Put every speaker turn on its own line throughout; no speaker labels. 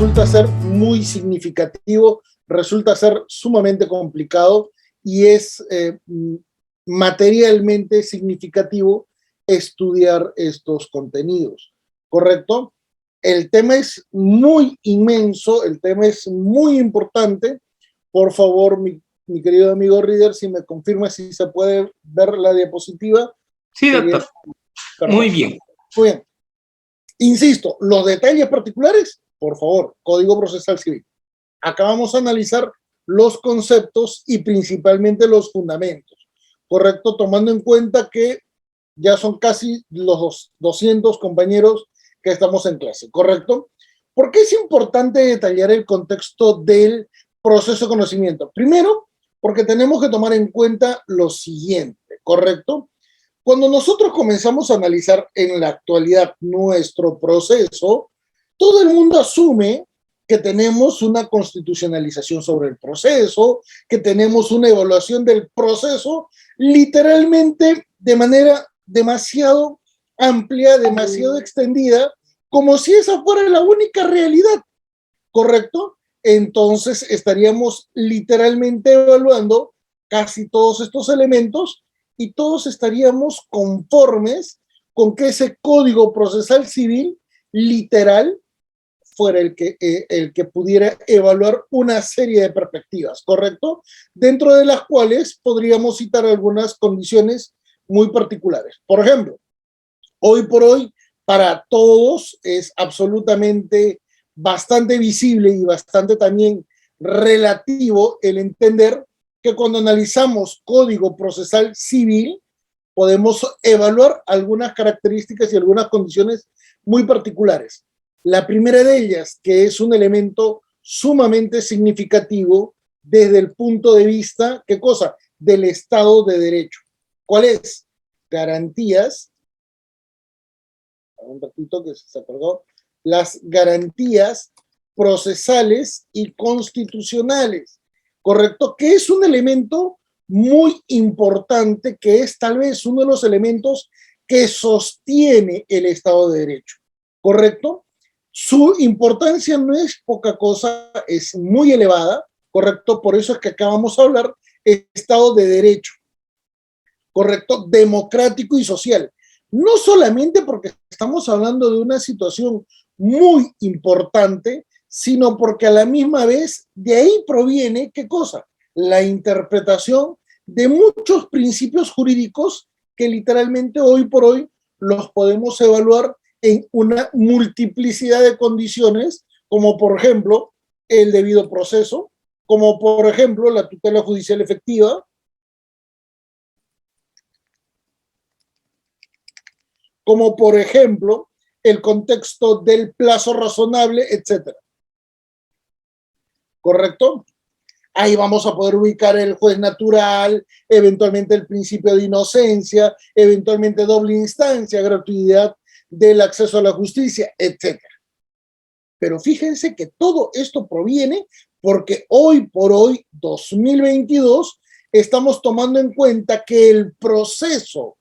resulta ser muy significativo, resulta ser sumamente complicado y es materialmente significativo estudiar estos contenidos, ¿correcto? El tema es muy inmenso, el tema es muy importante. Por favor, mi querido amigo Reader, si me confirma si se puede ver la diapositiva.
Sí, doctor. Muy bien.
Muy bien. Insisto, los detalles particulares, por favor, Código Procesal Civil. Acá vamos a analizar los conceptos y principalmente los fundamentos, ¿correcto? Tomando en cuenta que ya son casi los 200 compañeros que estamos en clase, ¿correcto? ¿Por qué es importante detallar el contexto del proceso de conocimiento? Primero, porque tenemos que tomar en cuenta lo siguiente, ¿correcto? Cuando nosotros comenzamos a analizar en la actualidad nuestro proceso, todo el mundo asume que tenemos una constitucionalización sobre el proceso, que tenemos una evaluación del proceso literalmente de manera demasiado amplia, demasiado extendida, como si esa fuera la única realidad, ¿correcto? Entonces estaríamos literalmente evaluando casi todos estos elementos y todos estaríamos conformes con que ese código procesal civil literal fuera el que pudiera evaluar una serie de perspectivas, ¿correcto? Dentro de las cuales podríamos citar algunas condiciones muy particulares. Por ejemplo, hoy por hoy, para todos es absolutamente bastante visible y bastante también relativo el entender que cuando analizamos código procesal civil, podemos evaluar algunas características y algunas condiciones muy particulares. La primera de ellas, que es un elemento sumamente significativo desde el punto de vista, ¿qué cosa? Del Estado de Derecho. ¿Cuál es? Garantías, un ratito que se acordó, las garantías procesales y constitucionales, ¿correcto? Que es un elemento muy importante, que es tal vez uno de los elementos que sostiene el Estado de Derecho, ¿correcto? Su importancia no es poca cosa, es muy elevada, ¿correcto? Por eso es que acá vamos a hablar Estado de Derecho, ¿correcto? Democrático y social. No solamente porque estamos hablando de una situación muy importante, sino porque a la misma vez de ahí proviene, ¿qué cosa? La interpretación de muchos principios jurídicos que literalmente hoy por hoy los podemos evaluar en una multiplicidad de condiciones, como por ejemplo el debido proceso, como por ejemplo la tutela judicial efectiva, como por ejemplo el contexto del plazo razonable, etcétera. ¿Correcto? Ahí vamos a poder ubicar el juez natural, eventualmente el principio de inocencia, eventualmente doble instancia, gratuidad del acceso a la justicia, etcétera. Pero fíjense que todo esto proviene porque hoy por hoy, 2022, estamos tomando en cuenta que el proceso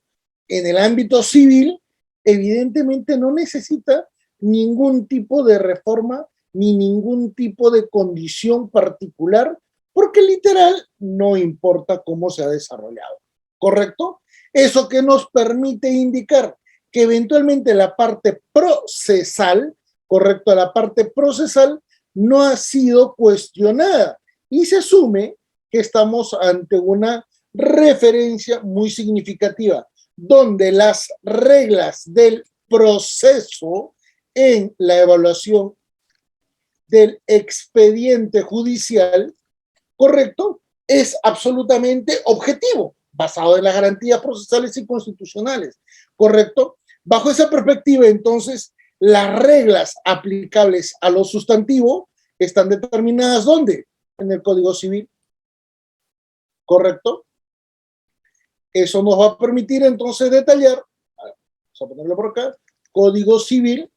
en el ámbito civil evidentemente no necesita ningún tipo de reforma ni ningún tipo de condición particular, porque literal no importa cómo se ha desarrollado, ¿correcto? Eso que nos permite indicar que eventualmente la parte procesal, correcto, la parte procesal no ha sido cuestionada y se asume que estamos ante una referencia muy significativa, donde las reglas del proceso en la evaluación del expediente judicial, correcto, es absolutamente objetivo, basado en las garantías procesales y constitucionales, correcto. Bajo esa perspectiva, entonces, las reglas aplicables a lo sustantivo están determinadas ¿dónde? En el Código Civil, correcto. Eso nos va a permitir entonces detallar, vamos a ponerlo por acá, Código Civil,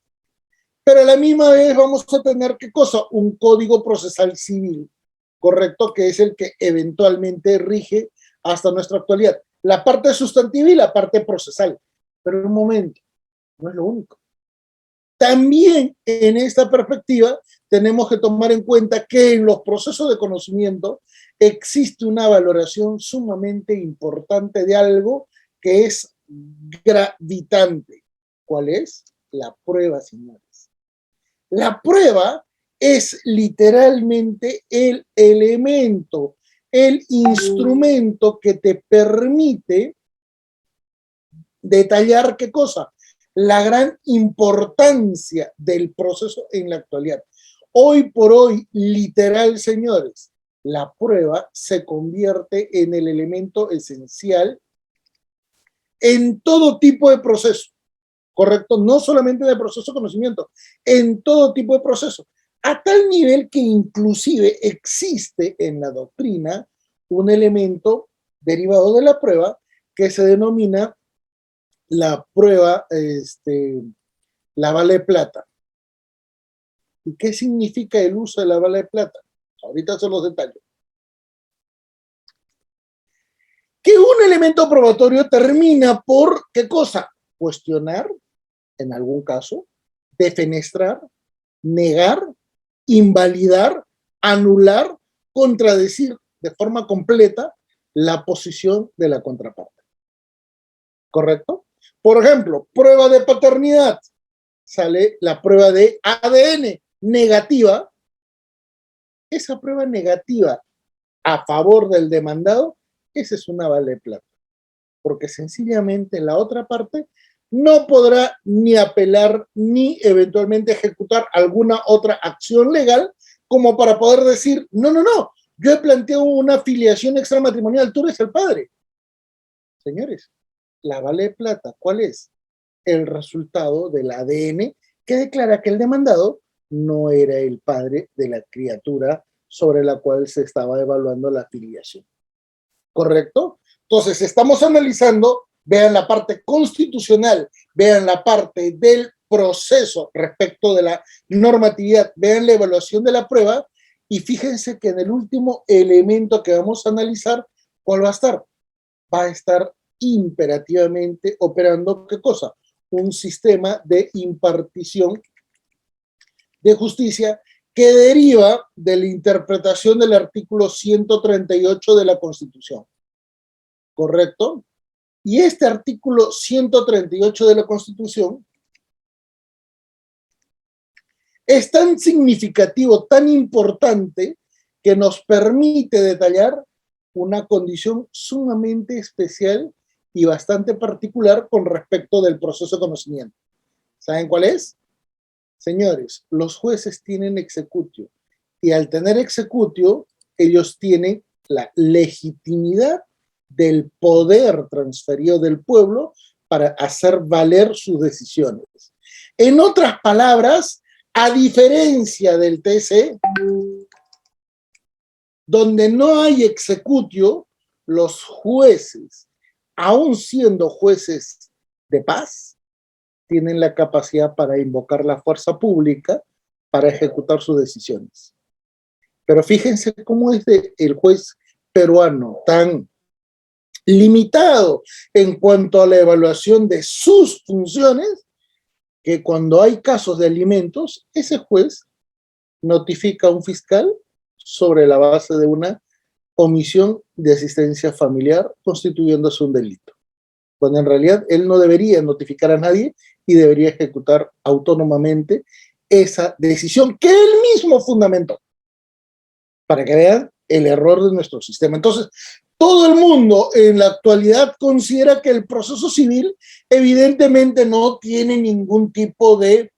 pero a la misma vez vamos a tener, ¿qué cosa? Un Código Procesal Civil, ¿correcto? Que es el que eventualmente rige hasta nuestra actualidad. La parte sustantiva y la parte procesal. Pero en un momento, no es lo único. También en esta perspectiva tenemos que tomar en cuenta que en los procesos de conocimiento existe una valoración sumamente importante de algo que es gravitante. ¿Cuál es? La prueba, señores. La prueba es literalmente el elemento, el instrumento que te permite detallar qué cosa, la gran importancia del proceso en la actualidad. Hoy por hoy, literal, señores, la prueba se convierte en el elemento esencial en todo tipo de proceso, ¿correcto? No solamente en el proceso de conocimiento, en todo tipo de proceso, a tal nivel que inclusive existe en la doctrina un elemento derivado de la prueba que se denomina la prueba, la bala de plata. ¿Y qué significa el uso de la bala de plata? Ahorita son los detalles. Que un elemento probatorio termina por, ¿qué cosa? Cuestionar, en algún caso, defenestrar, negar, invalidar, anular, contradecir de forma completa la posición de la contraparte. ¿Correcto? Por ejemplo, prueba de paternidad. Sale la prueba de ADN negativa. Esa prueba negativa a favor del demandado, esa es una bala de plata. Porque sencillamente la otra parte no podrá ni apelar ni eventualmente ejecutar alguna otra acción legal como para poder decir, no, yo he planteado una filiación extramatrimonial, tú eres el padre. Señores, la bala de plata, ¿cuál es? El resultado del ADN que declara que el demandado no era el padre de la criatura sobre la cual se estaba evaluando la filiación. ¿Correcto? Entonces, estamos analizando, vean la parte constitucional, vean la parte del proceso respecto de la normatividad, vean la evaluación de la prueba y fíjense que en el último elemento que vamos a analizar, ¿cuál va a estar? Va a estar imperativamente operando, ¿qué cosa? Un sistema de impartición de justicia que deriva de la interpretación del artículo 138 de la Constitución. ¿Correcto? Y este artículo 138 de la Constitución es tan significativo, tan importante, que nos permite detallar una condición sumamente especial y bastante particular con respecto del proceso de conocimiento. ¿Saben cuál es? Señores, los jueces tienen executio y al tener executio, ellos tienen la legitimidad del poder transferido del pueblo para hacer valer sus decisiones. En otras palabras, a diferencia del TC, donde no hay executio, los jueces, aun siendo jueces de paz, tienen la capacidad para invocar la fuerza pública para ejecutar sus decisiones. Pero fíjense cómo es el juez peruano tan limitado en cuanto a la evaluación de sus funciones, que cuando hay casos de alimentos, ese juez notifica a un fiscal sobre la base de una omisión de asistencia familiar, constituyéndose un delito. Cuando en realidad él no debería notificar a nadie y debería ejecutar autónomamente esa decisión que él mismo fundamentó, para que vean el error de nuestro sistema. Entonces, todo el mundo en la actualidad considera que el proceso civil evidentemente no tiene ningún tipo de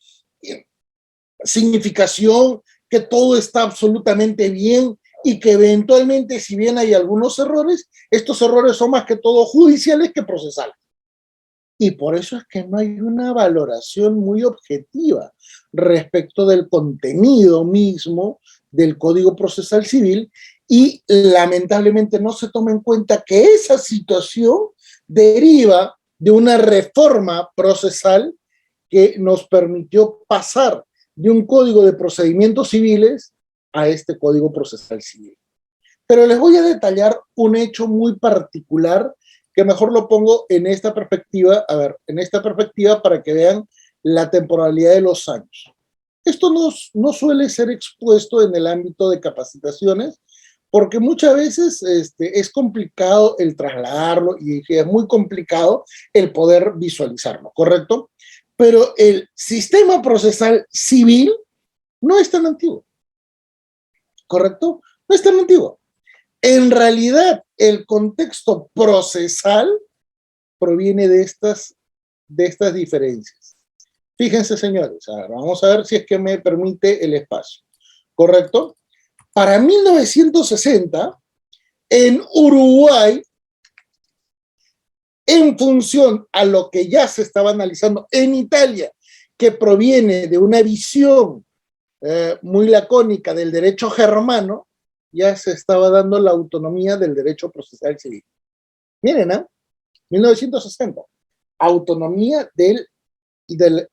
significación, que todo está absolutamente bien y que eventualmente, si bien hay algunos errores, estos errores son más que todo judiciales que procesales. Y por eso es que no hay una valoración muy objetiva respecto del contenido mismo del Código Procesal Civil y lamentablemente no se toma en cuenta que esa situación deriva de una reforma procesal que nos permitió pasar de un Código de Procedimientos Civiles a este Código Procesal Civil. Pero les voy a detallar un hecho muy particular que mejor lo pongo en esta perspectiva, a ver, en esta perspectiva para que vean la temporalidad de los años. Esto no suele ser expuesto en el ámbito de capacitaciones, porque muchas veces es complicado el trasladarlo y es muy complicado el poder visualizarlo, ¿correcto? Pero el sistema procesal civil no es tan antiguo, ¿correcto? No es tan antiguo. En realidad, el contexto procesal proviene de estas diferencias. Fíjense, señores, a ver, vamos a ver si es que me permite el espacio, ¿correcto? Para 1960, en Uruguay, en función a lo que ya se estaba analizando en Italia, que proviene de una visión muy lacónica del derecho germano, ya se estaba dando la autonomía del derecho procesal civil. Miren, ¿eh? 1960, autonomía de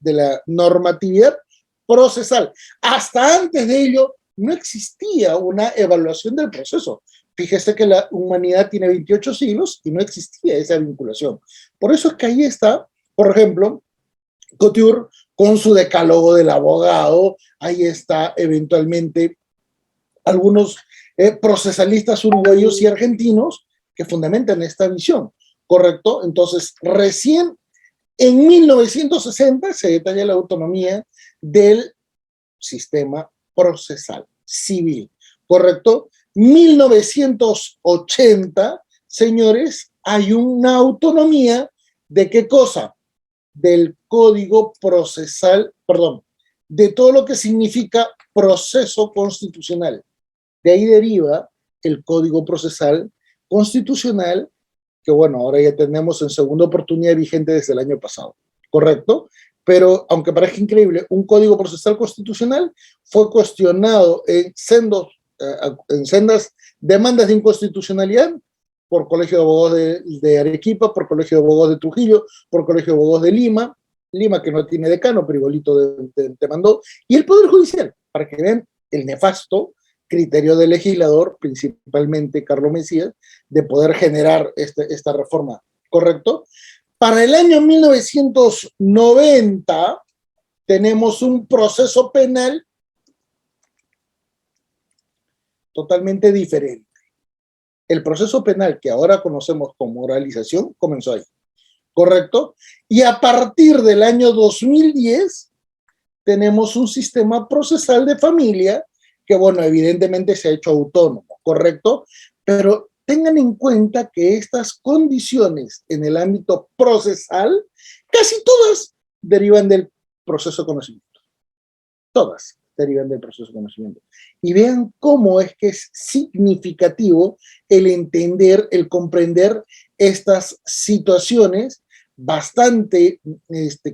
la normatividad procesal. Hasta antes de ello, no existía una evaluación del proceso. Fíjese que la humanidad tiene 28 siglos y no existía esa vinculación. Por eso es que ahí está, por ejemplo, Couture con su decálogo del abogado, ahí está eventualmente algunos procesalistas uruguayos y argentinos que fundamentan esta visión, ¿correcto? Entonces, recién en 1960 se detalla la autonomía del sistema procesal civil, ¿correcto? 1980, señores, hay una autonomía ¿de qué cosa? Del código procesal, perdón, de todo lo que significa proceso constitucional. De ahí deriva el código procesal constitucional, que bueno, ahora ya tenemos en segunda oportunidad vigente desde el año pasado, ¿correcto? Pero aunque parezca increíble, un código procesal constitucional fue cuestionado en sendas demandas de inconstitucionalidad por Colegio de Abogados de Arequipa, por Colegio de Abogados de Trujillo, por Colegio de Abogados de Lima, que no tiene decano, pero igualito te mandó, y el Poder Judicial, para que vean el nefasto criterio del legislador, principalmente Carlos Mesías, de poder generar esta reforma, ¿correcto? Para el año 1990 tenemos un proceso penal totalmente diferente. El proceso penal que ahora conocemos como oralización comenzó ahí, ¿correcto? Y a partir del año 2010 tenemos un sistema procesal de familia que, bueno, evidentemente se ha hecho autónomo, ¿correcto? Pero tengan en cuenta que estas condiciones en el ámbito procesal, casi todas derivan del proceso de conocimiento. Todas derivan del proceso de conocimiento. Y vean cómo es que es significativo el entender, el comprender estas situaciones bastante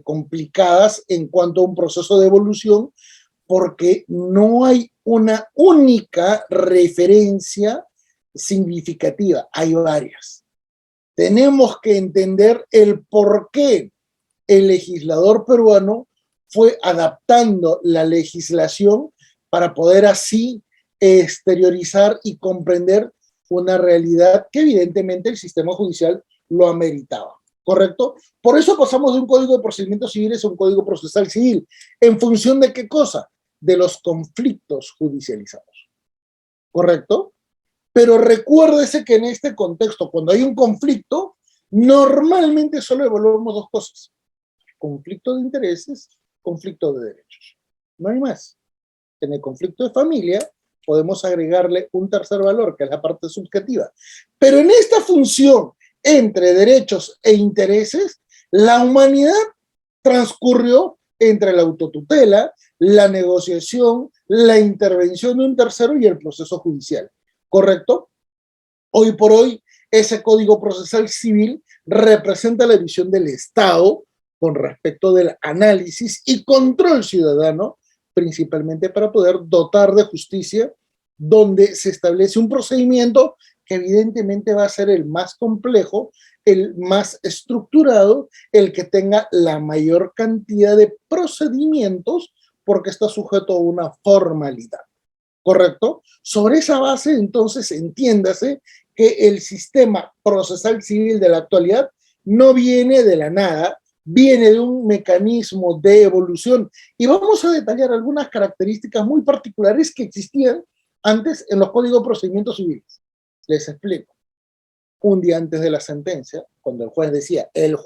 complicadas en cuanto a un proceso de evolución, porque no hay una única referencia significativa, hay varias. Tenemos que entender el por qué el legislador peruano fue adaptando la legislación para poder así exteriorizar y comprender una realidad que evidentemente el sistema judicial lo ameritaba, ¿correcto? Por eso pasamos de un código de procedimientos civiles a un código procesal civil. ¿En función de qué cosa? De los conflictos judicializados, ¿correcto? Pero recuérdese que en este contexto, cuando hay un conflicto, normalmente solo evaluamos dos cosas: conflicto de intereses, conflicto de derechos. No hay más. En el conflicto de familia podemos agregarle un tercer valor, que es la parte subjetiva. Pero en esta función entre derechos e intereses, la humanidad transcurrió entre la autotutela, la negociación, la intervención de un tercero y el proceso judicial, ¿correcto? Hoy por hoy, ese código procesal civil representa la visión del Estado con respecto del análisis y control ciudadano, principalmente para poder dotar de justicia, donde se establece un procedimiento que evidentemente va a ser el más complejo, el más estructurado, el que tenga la mayor cantidad de procedimientos, porque está sujeto a una formalidad, ¿correcto? Sobre esa base, entonces, entiéndase que el sistema procesal civil de la actualidad no viene de la nada, viene de un mecanismo de evolución y vamos a detallar algunas características muy particulares que existían antes en los códigos de procedimientos civiles. Les explico. Un día antes de la sentencia, cuando el juez decía, el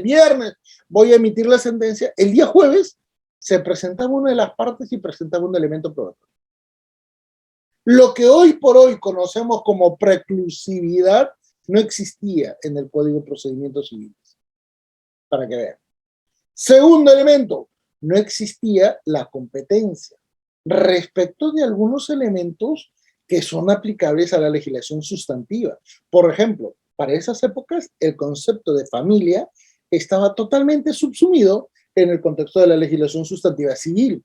viernes voy a emitir la sentencia, el día jueves se presentaba una de las partes y presentaba un elemento probatorio. Lo que hoy por hoy conocemos como preclusividad no existía en el Código de Procedimientos Civiles, para que vean. Segundo elemento, no existía la competencia respecto de algunos elementos que son aplicables a la legislación sustantiva. Por ejemplo, para esas épocas, el concepto de familia estaba totalmente subsumido en el contexto de la legislación sustantiva civil,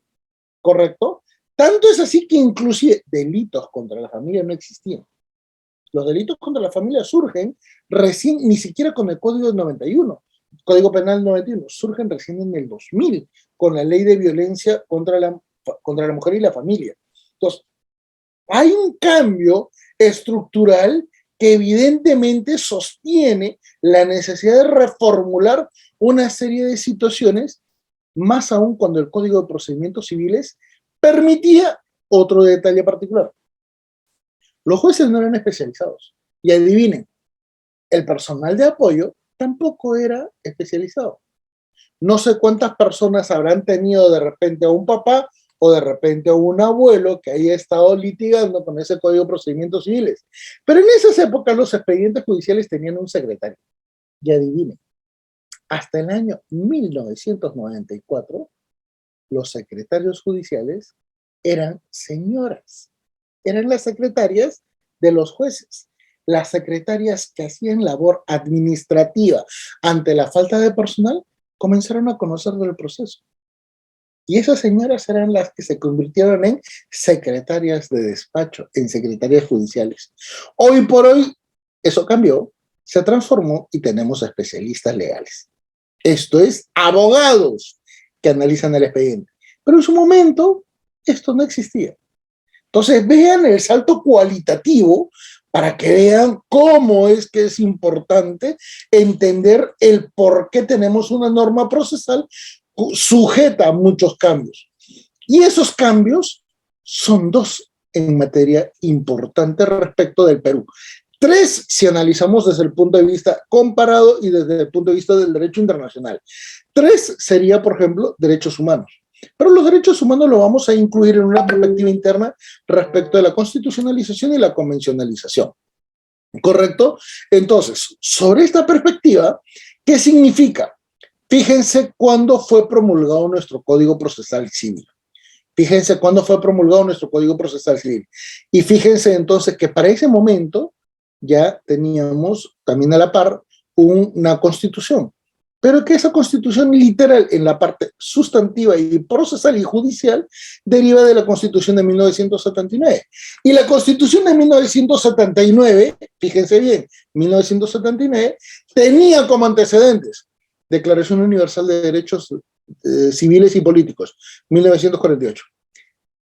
¿correcto? Tanto es así que inclusive delitos contra la familia no existían. Los delitos contra la familia surgen recién, ni siquiera con el Código del 91, Código Penal 91, surgen recién en el 2000, con la Ley de Violencia contra la mujer y la familia. Entonces, hay un cambio estructural que evidentemente sostiene la necesidad de reformular una serie de situaciones, más aún cuando el Código de Procedimientos Civiles permitía otro detalle particular. Los jueces no eran especializados. Y adivinen, el personal de apoyo tampoco era especializado. No sé cuántas personas habrán tenido de repente a un papá o de repente a un abuelo que haya estado litigando con ese Código de Procedimientos Civiles. Pero en esas épocas los expedientes judiciales tenían un secretario. Y adivinen, hasta el año 1994, los secretarios judiciales eran señoras. Eran las secretarias de los jueces. Las secretarias que hacían labor administrativa ante la falta de personal comenzaron a conocer del proceso. Y esas señoras eran las que se convirtieron en secretarias de despacho, en secretarias judiciales. Hoy por hoy, eso cambió, se transformó y tenemos especialistas legales. Esto es, abogados que analizan el expediente. Pero en su momento, esto no existía. Entonces, vean el salto cualitativo para que vean cómo es que es importante entender el por qué tenemos una norma procesal sujeta a muchos cambios. Y esos cambios son dos en materia importante respecto del Perú. Tres, si analizamos desde el punto de vista comparado y desde el punto de vista del derecho internacional. Tres sería, por ejemplo, derechos humanos. Pero los derechos humanos lo vamos a incluir en una perspectiva interna respecto de la constitucionalización y la convencionalización. ¿Correcto? Entonces, sobre esta perspectiva, ¿qué significa? Fíjense cuándo fue promulgado nuestro Código Procesal Civil. Fíjense cuándo fue promulgado nuestro Código Procesal Civil. Y fíjense entonces que para ese momento ya teníamos también a la par una constitución. Pero que esa constitución literal en la parte sustantiva y procesal y judicial deriva de la constitución de 1979. Y la constitución de 1979, fíjense bien, 1979, tenía como antecedentes Declaración Universal de Derechos Civiles y Políticos, 1948.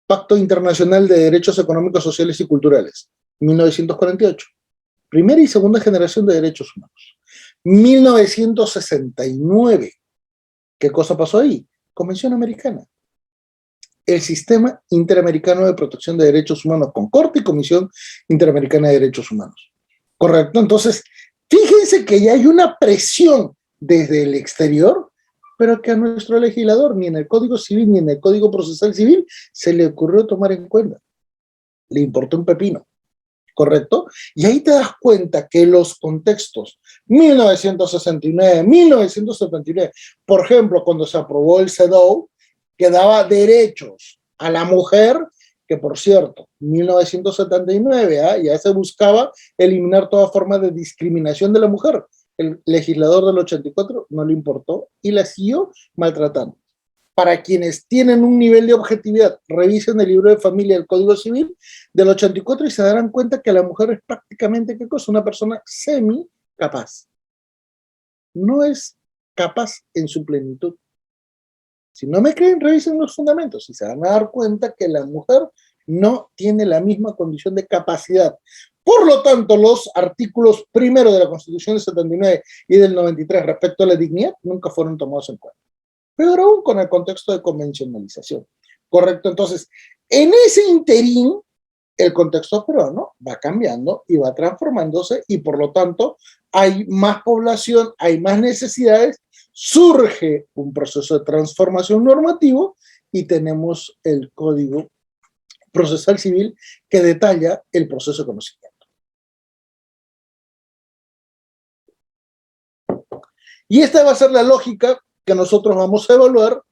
Pacto Internacional de Derechos Económicos, Sociales y Culturales, 1948. Primera y segunda generación de derechos humanos. 1969. ¿Qué cosa pasó ahí? Convención Americana. El Sistema Interamericano de Protección de Derechos Humanos con Corte y Comisión Interamericana de Derechos Humanos. ¿Correcto? Entonces, fíjense que ya hay una presión desde el exterior, pero que a nuestro legislador, ni en el Código Civil ni en el Código Procesal Civil, se le ocurrió tomar en cuenta. Le importó un pepino. ¿Correcto? Y ahí te das cuenta que los contextos 1969, 1979, por ejemplo, cuando se aprobó el CEDAW, que daba derechos a la mujer, que por cierto, 1979, ya se buscaba eliminar toda forma de discriminación de la mujer. El legislador del 84 no le importó y la siguió maltratando. Para quienes tienen un nivel de objetividad, revisen el libro de familia del Código Civil del 84 y se darán cuenta que la mujer es prácticamente, ¿qué cosa? Una persona semi-capaz. No es capaz en su plenitud. Si no me creen, revisen los fundamentos y se van a dar cuenta que la mujer no tiene la misma condición de capacidad. Por lo tanto, los artículos primero de la Constitución del 79 y del 93 respecto a la dignidad nunca fueron tomados en cuenta. Peor aún con el contexto de convencionalización. ¿Correcto? Entonces, en ese interín, el contexto peruano va cambiando y va transformándose y por lo tanto hay más población, hay más necesidades, surge un proceso de transformación normativo y tenemos el Código Procesal Civil que detalla el proceso de conocimiento. Y esta va a ser la lógica que nosotros vamos a evaluar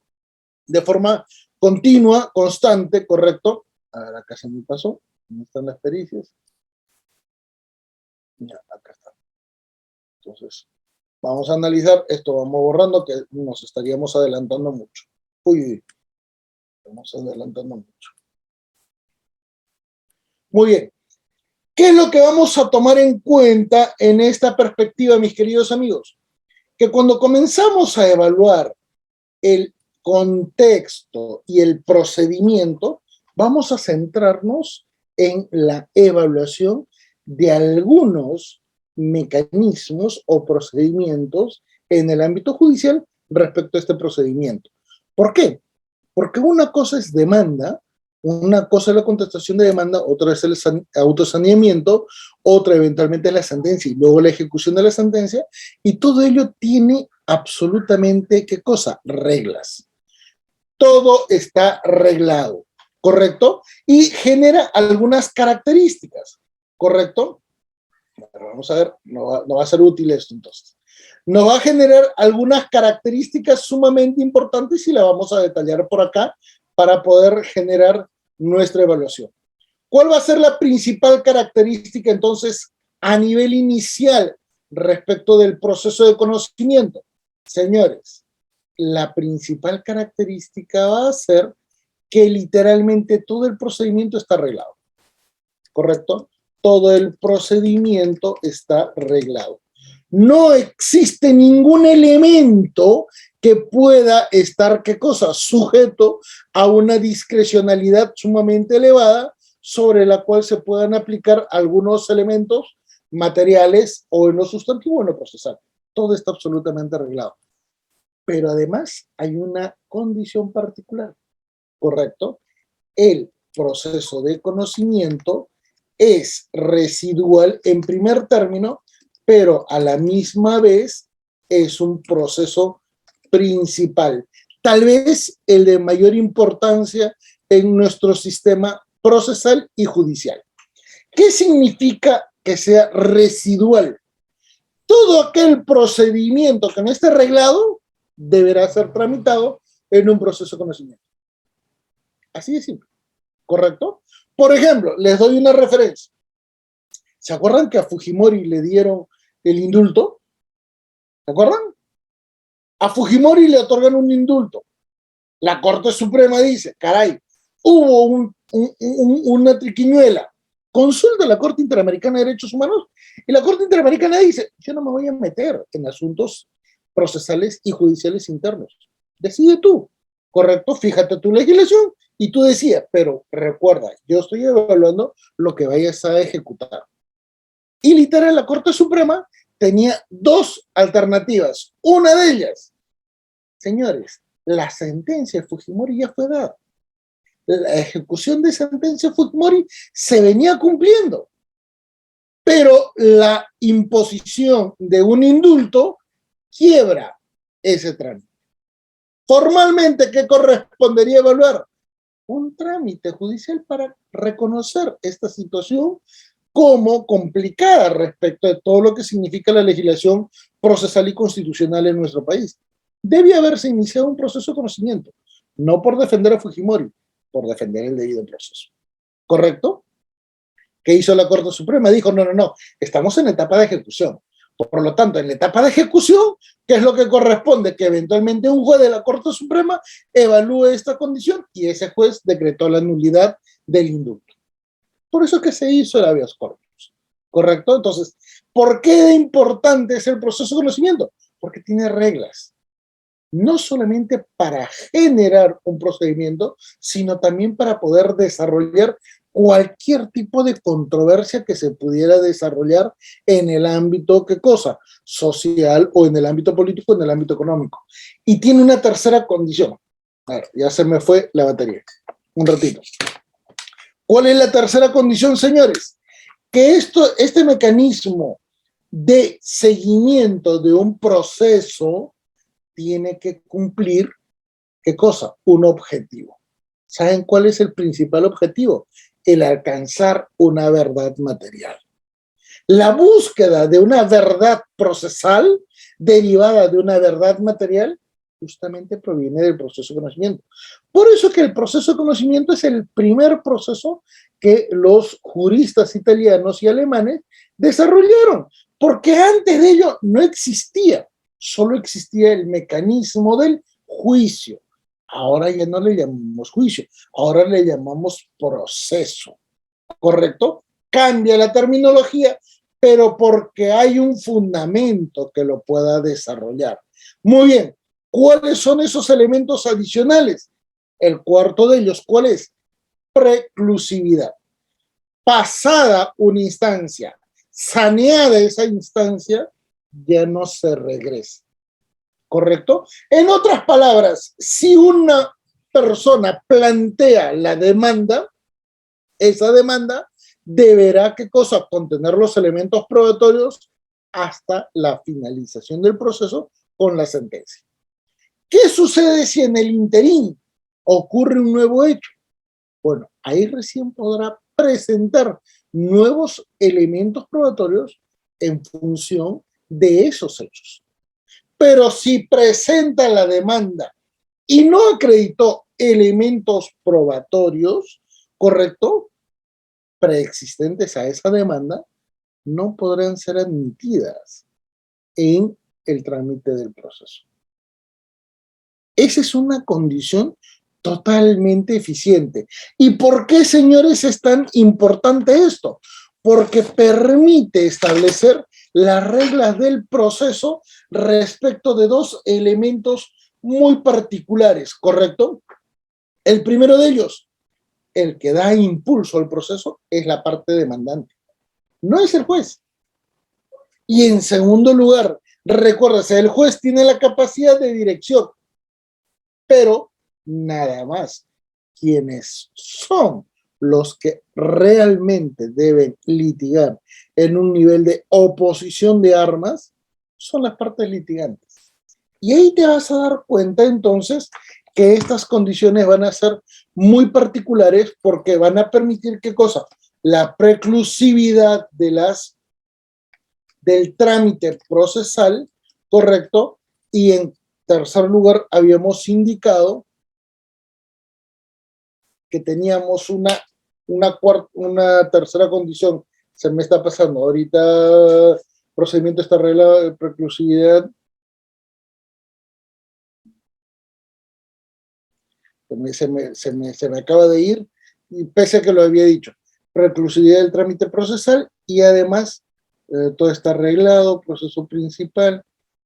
de forma continua, constante, ¿correcto? A ver, acá se me pasó. ¿Dónde están las pericias? Ya, acá está. Entonces, vamos a analizar esto, vamos borrando que nos estaríamos adelantando mucho. Uy, estamos adelantando mucho. Muy bien. ¿Qué es lo que vamos a tomar en cuenta en esta perspectiva, mis queridos amigos? Que cuando comenzamos a evaluar el contexto y el procedimiento, vamos a centrarnos en la evaluación de algunos mecanismos o procedimientos en el ámbito judicial respecto a este procedimiento. ¿Por qué? Porque una cosa es demanda, una cosa es la contestación de demanda, otra es el autosaneamiento, otra eventualmente es la sentencia y luego la ejecución de la sentencia, y todo ello tiene absolutamente, ¿qué cosa? Reglas. Todo está reglado, ¿correcto? Y genera algunas características, ¿correcto? Pero vamos a ver, no va a ser útil esto entonces. Nos va a generar algunas características sumamente importantes y la vamos a detallar por acá para poder generar nuestra evaluación. ¿Cuál va a ser la principal característica entonces a nivel inicial respecto del proceso de conocimiento? Señores, la principal característica va a ser que literalmente todo el procedimiento está arreglado, ¿correcto? Todo el procedimiento está reglado. No existe ningún elemento que pueda estar, ¿qué cosa? Sujeto a una discrecionalidad sumamente elevada sobre la cual se puedan aplicar algunos elementos materiales o en lo sustantivo o en lo procesal. Todo está absolutamente arreglado. Pero además hay una condición particular, ¿correcto? El proceso de conocimiento es residual en primer término, pero a la misma vez es un proceso principal. Tal vez el de mayor importancia en nuestro sistema procesal y judicial. ¿Qué significa que sea residual? Todo aquel procedimiento que no esté arreglado deberá ser tramitado en un proceso de conocimiento. Así de simple, ¿correcto? Por ejemplo, les doy una referencia. ¿Se acuerdan que a Fujimori le dieron el indulto? ¿Se acuerdan? A Fujimori le otorgan un indulto. La Corte Suprema dice, caray, hubo una triquiñuela. Consulta a la Corte Interamericana de Derechos Humanos y la Corte Interamericana dice, yo no me voy a meter en asuntos procesales y judiciales internos. Decide tú, ¿correcto? Fíjate tu legislación y tú decías, pero recuerda, yo estoy evaluando lo que vayas a ejecutar. Y literal, la Corte Suprema tenía dos alternativas. Una de ellas, señores, la sentencia de Fujimori ya fue dada. La ejecución de sentencia de Fujimori se venía cumpliendo. Pero la imposición de un indulto quiebra ese trámite. Formalmente, ¿qué correspondería evaluar? Un trámite judicial para reconocer esta situación como complicada respecto de todo lo que significa la legislación procesal y constitucional en nuestro país. Debe haberse iniciado un proceso de conocimiento, no por defender a Fujimori, por defender el debido proceso. ¿Correcto? ¿Qué hizo la Corte Suprema? Dijo, no, estamos en etapa de ejecución. Por lo tanto, en la etapa de ejecución, ¿qué es lo que corresponde? Que eventualmente un juez de la Corte Suprema evalúe esta condición y ese juez decretó la nulidad del indulto. Por eso es que se hizo el habeas corpus, ¿correcto? Entonces, ¿por qué importante es el proceso de conocimiento? Porque tiene reglas. No solamente para generar un procedimiento, sino también para poder desarrollar cualquier tipo de controversia que se pudiera desarrollar en el ámbito, ¿qué cosa? Social, o en el ámbito político, en el ámbito económico. Y tiene una tercera condición. A ver, ya se me fue la batería. Un ratito. ¿Cuál es la tercera condición, señores? Que este mecanismo de seguimiento de un proceso tiene que cumplir, ¿qué cosa? Un objetivo. ¿Saben cuál es el principal objetivo? El alcanzar una verdad material. La búsqueda de una verdad procesal derivada de una verdad material justamente proviene del proceso de conocimiento. Por eso que el proceso de conocimiento es el primer proceso que los juristas italianos y alemanes desarrollaron, porque antes de ello no existía, solo existía el mecanismo del juicio. Ahora ya no le llamamos juicio, ahora le llamamos proceso, ¿correcto? Cambia la terminología, pero porque hay un fundamento que lo pueda desarrollar. Muy bien, ¿cuáles son esos elementos adicionales? El cuarto de ellos, ¿cuál es? Preclusividad. Pasada una instancia, saneada esa instancia, ya no se regresa. ¿Correcto? En otras palabras, si una persona plantea la demanda, esa demanda deberá, ¿qué cosa? Contener los elementos probatorios hasta la finalización del proceso con la sentencia. ¿Qué sucede si en el interín ocurre un nuevo hecho? Bueno, ahí recién podrá presentar nuevos elementos probatorios en función de esos hechos. Pero si presenta la demanda y no acreditó elementos probatorios, ¿correcto?, preexistentes a esa demanda, no podrán ser admitidas en el trámite del proceso. Esa es una condición totalmente eficiente. ¿Y por qué, señores, es tan importante esto? Porque permite establecer las reglas del proceso respecto de dos elementos muy particulares, ¿correcto? El primero de ellos, el que da impulso al proceso, es la parte demandante, no es el juez. Y en segundo lugar, recuérdese, el juez tiene la capacidad de dirección, pero nada más. Quienes son los que realmente deben litigar en un nivel de oposición de armas son las partes litigantes. Y ahí te vas a dar cuenta entonces que estas condiciones van a ser muy particulares porque van a permitir, ¿qué cosa? La preclusividad del trámite procesal, ¿correcto? Y en tercer lugar, habíamos indicado que teníamos una tercera condición. Se me está pasando. Ahorita procedimiento está arreglado de preclusividad. Se me acaba de ir, y pese a que lo había dicho. Preclusividad del trámite procesal y además todo está arreglado, proceso principal.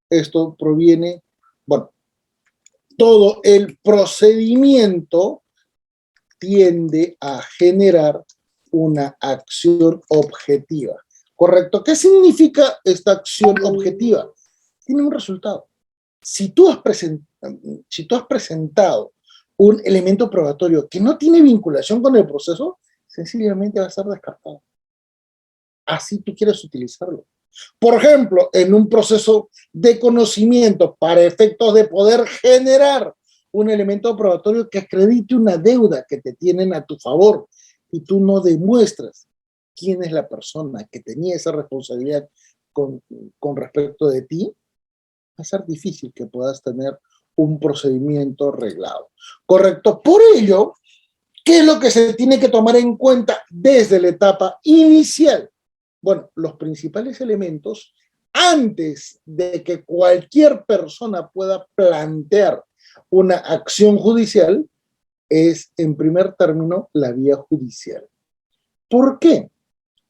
Esto proviene, bueno, todo el procedimiento tiende a generar una acción objetiva. ¿Correcto? ¿Qué significa esta acción objetiva? Tiene un resultado. Si tú has presentado un elemento probatorio que no tiene vinculación con el proceso, sencillamente va a ser descartado. Así tú quieres utilizarlo. Por ejemplo, en un proceso de conocimiento para efectos de poder generar un elemento probatorio que acredite una deuda que te tienen a tu favor y tú no demuestras quién es la persona que tenía esa responsabilidad con respecto de ti, va a ser difícil que puedas tener un procedimiento reglado. ¿Correcto? Por ello, ¿qué es lo que se tiene que tomar en cuenta desde la etapa inicial? Bueno, los principales elementos, antes de que cualquier persona pueda plantear una acción judicial, es, en primer término, la vía judicial. ¿Por qué?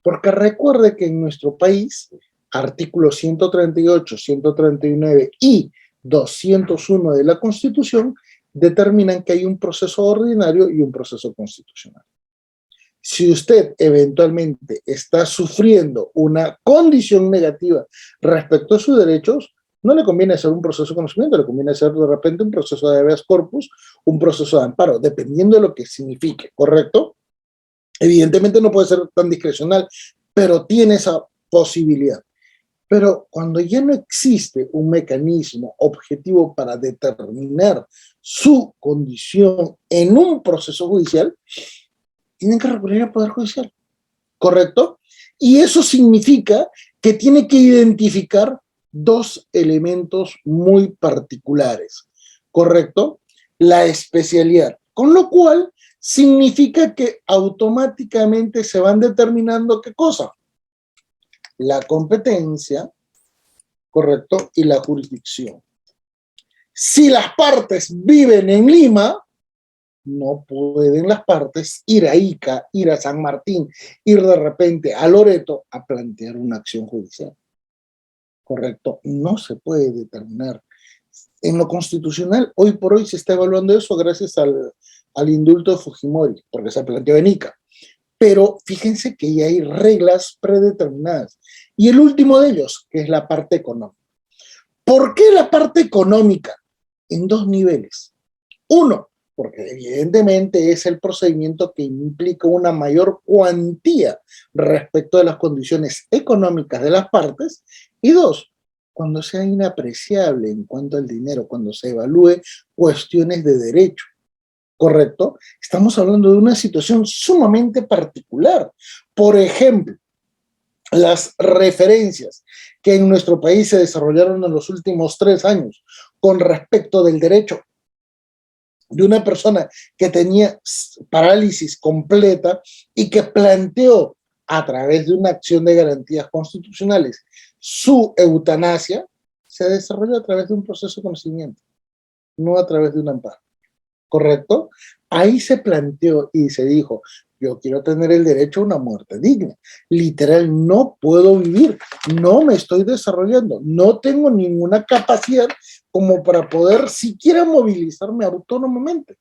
Porque recuerde que en nuestro país, artículos 138, 139 y 201 de la Constitución determinan que hay un proceso ordinario y un proceso constitucional. Si usted eventualmente está sufriendo una condición negativa respecto a sus derechos, no le conviene hacer un proceso de conocimiento, le conviene hacer de repente un proceso de habeas corpus, un proceso de amparo, dependiendo de lo que signifique, ¿correcto? Evidentemente no puede ser tan discrecional, pero tiene esa posibilidad. Pero cuando ya no existe un mecanismo objetivo para determinar su condición en un proceso judicial, tienen que recurrir al Poder Judicial, ¿correcto? Y eso significa que tiene que identificar dos elementos muy particulares, ¿correcto? La especialidad, con lo cual significa que automáticamente se van determinando ¿qué cosa? La competencia, ¿correcto? Y la jurisdicción. Si las partes viven en Lima, no pueden las partes ir a Ica, ir a San Martín, ir de repente a Loreto a plantear una acción judicial. ¿Correcto? No se puede determinar. En lo constitucional, hoy por hoy se está evaluando eso gracias al indulto de Fujimori, porque se planteó en Ica. Pero fíjense que ya hay reglas predeterminadas. Y el último de ellos, que es la parte económica. ¿Por qué la parte económica? En dos niveles. Uno, porque evidentemente es el procedimiento que implica una mayor cuantía respecto de las condiciones económicas de las partes. Y dos, cuando sea inapreciable en cuanto al dinero, cuando se evalúe cuestiones de derecho. ¿Correcto? Estamos hablando de una situación sumamente particular. Por ejemplo, las referencias que en nuestro país se desarrollaron en los últimos 3 años con respecto del derecho de una persona que tenía parálisis completa y que planteó a través de una acción de garantías constitucionales su eutanasia, se desarrolló a través de un proceso de conocimiento, no a través de un amparo. ¿Correcto? Ahí se planteó y se dijo, yo quiero tener el derecho a una muerte digna. Literal, no puedo vivir, no me estoy desarrollando, no tengo ninguna capacidad como para poder siquiera movilizarme autónomamente.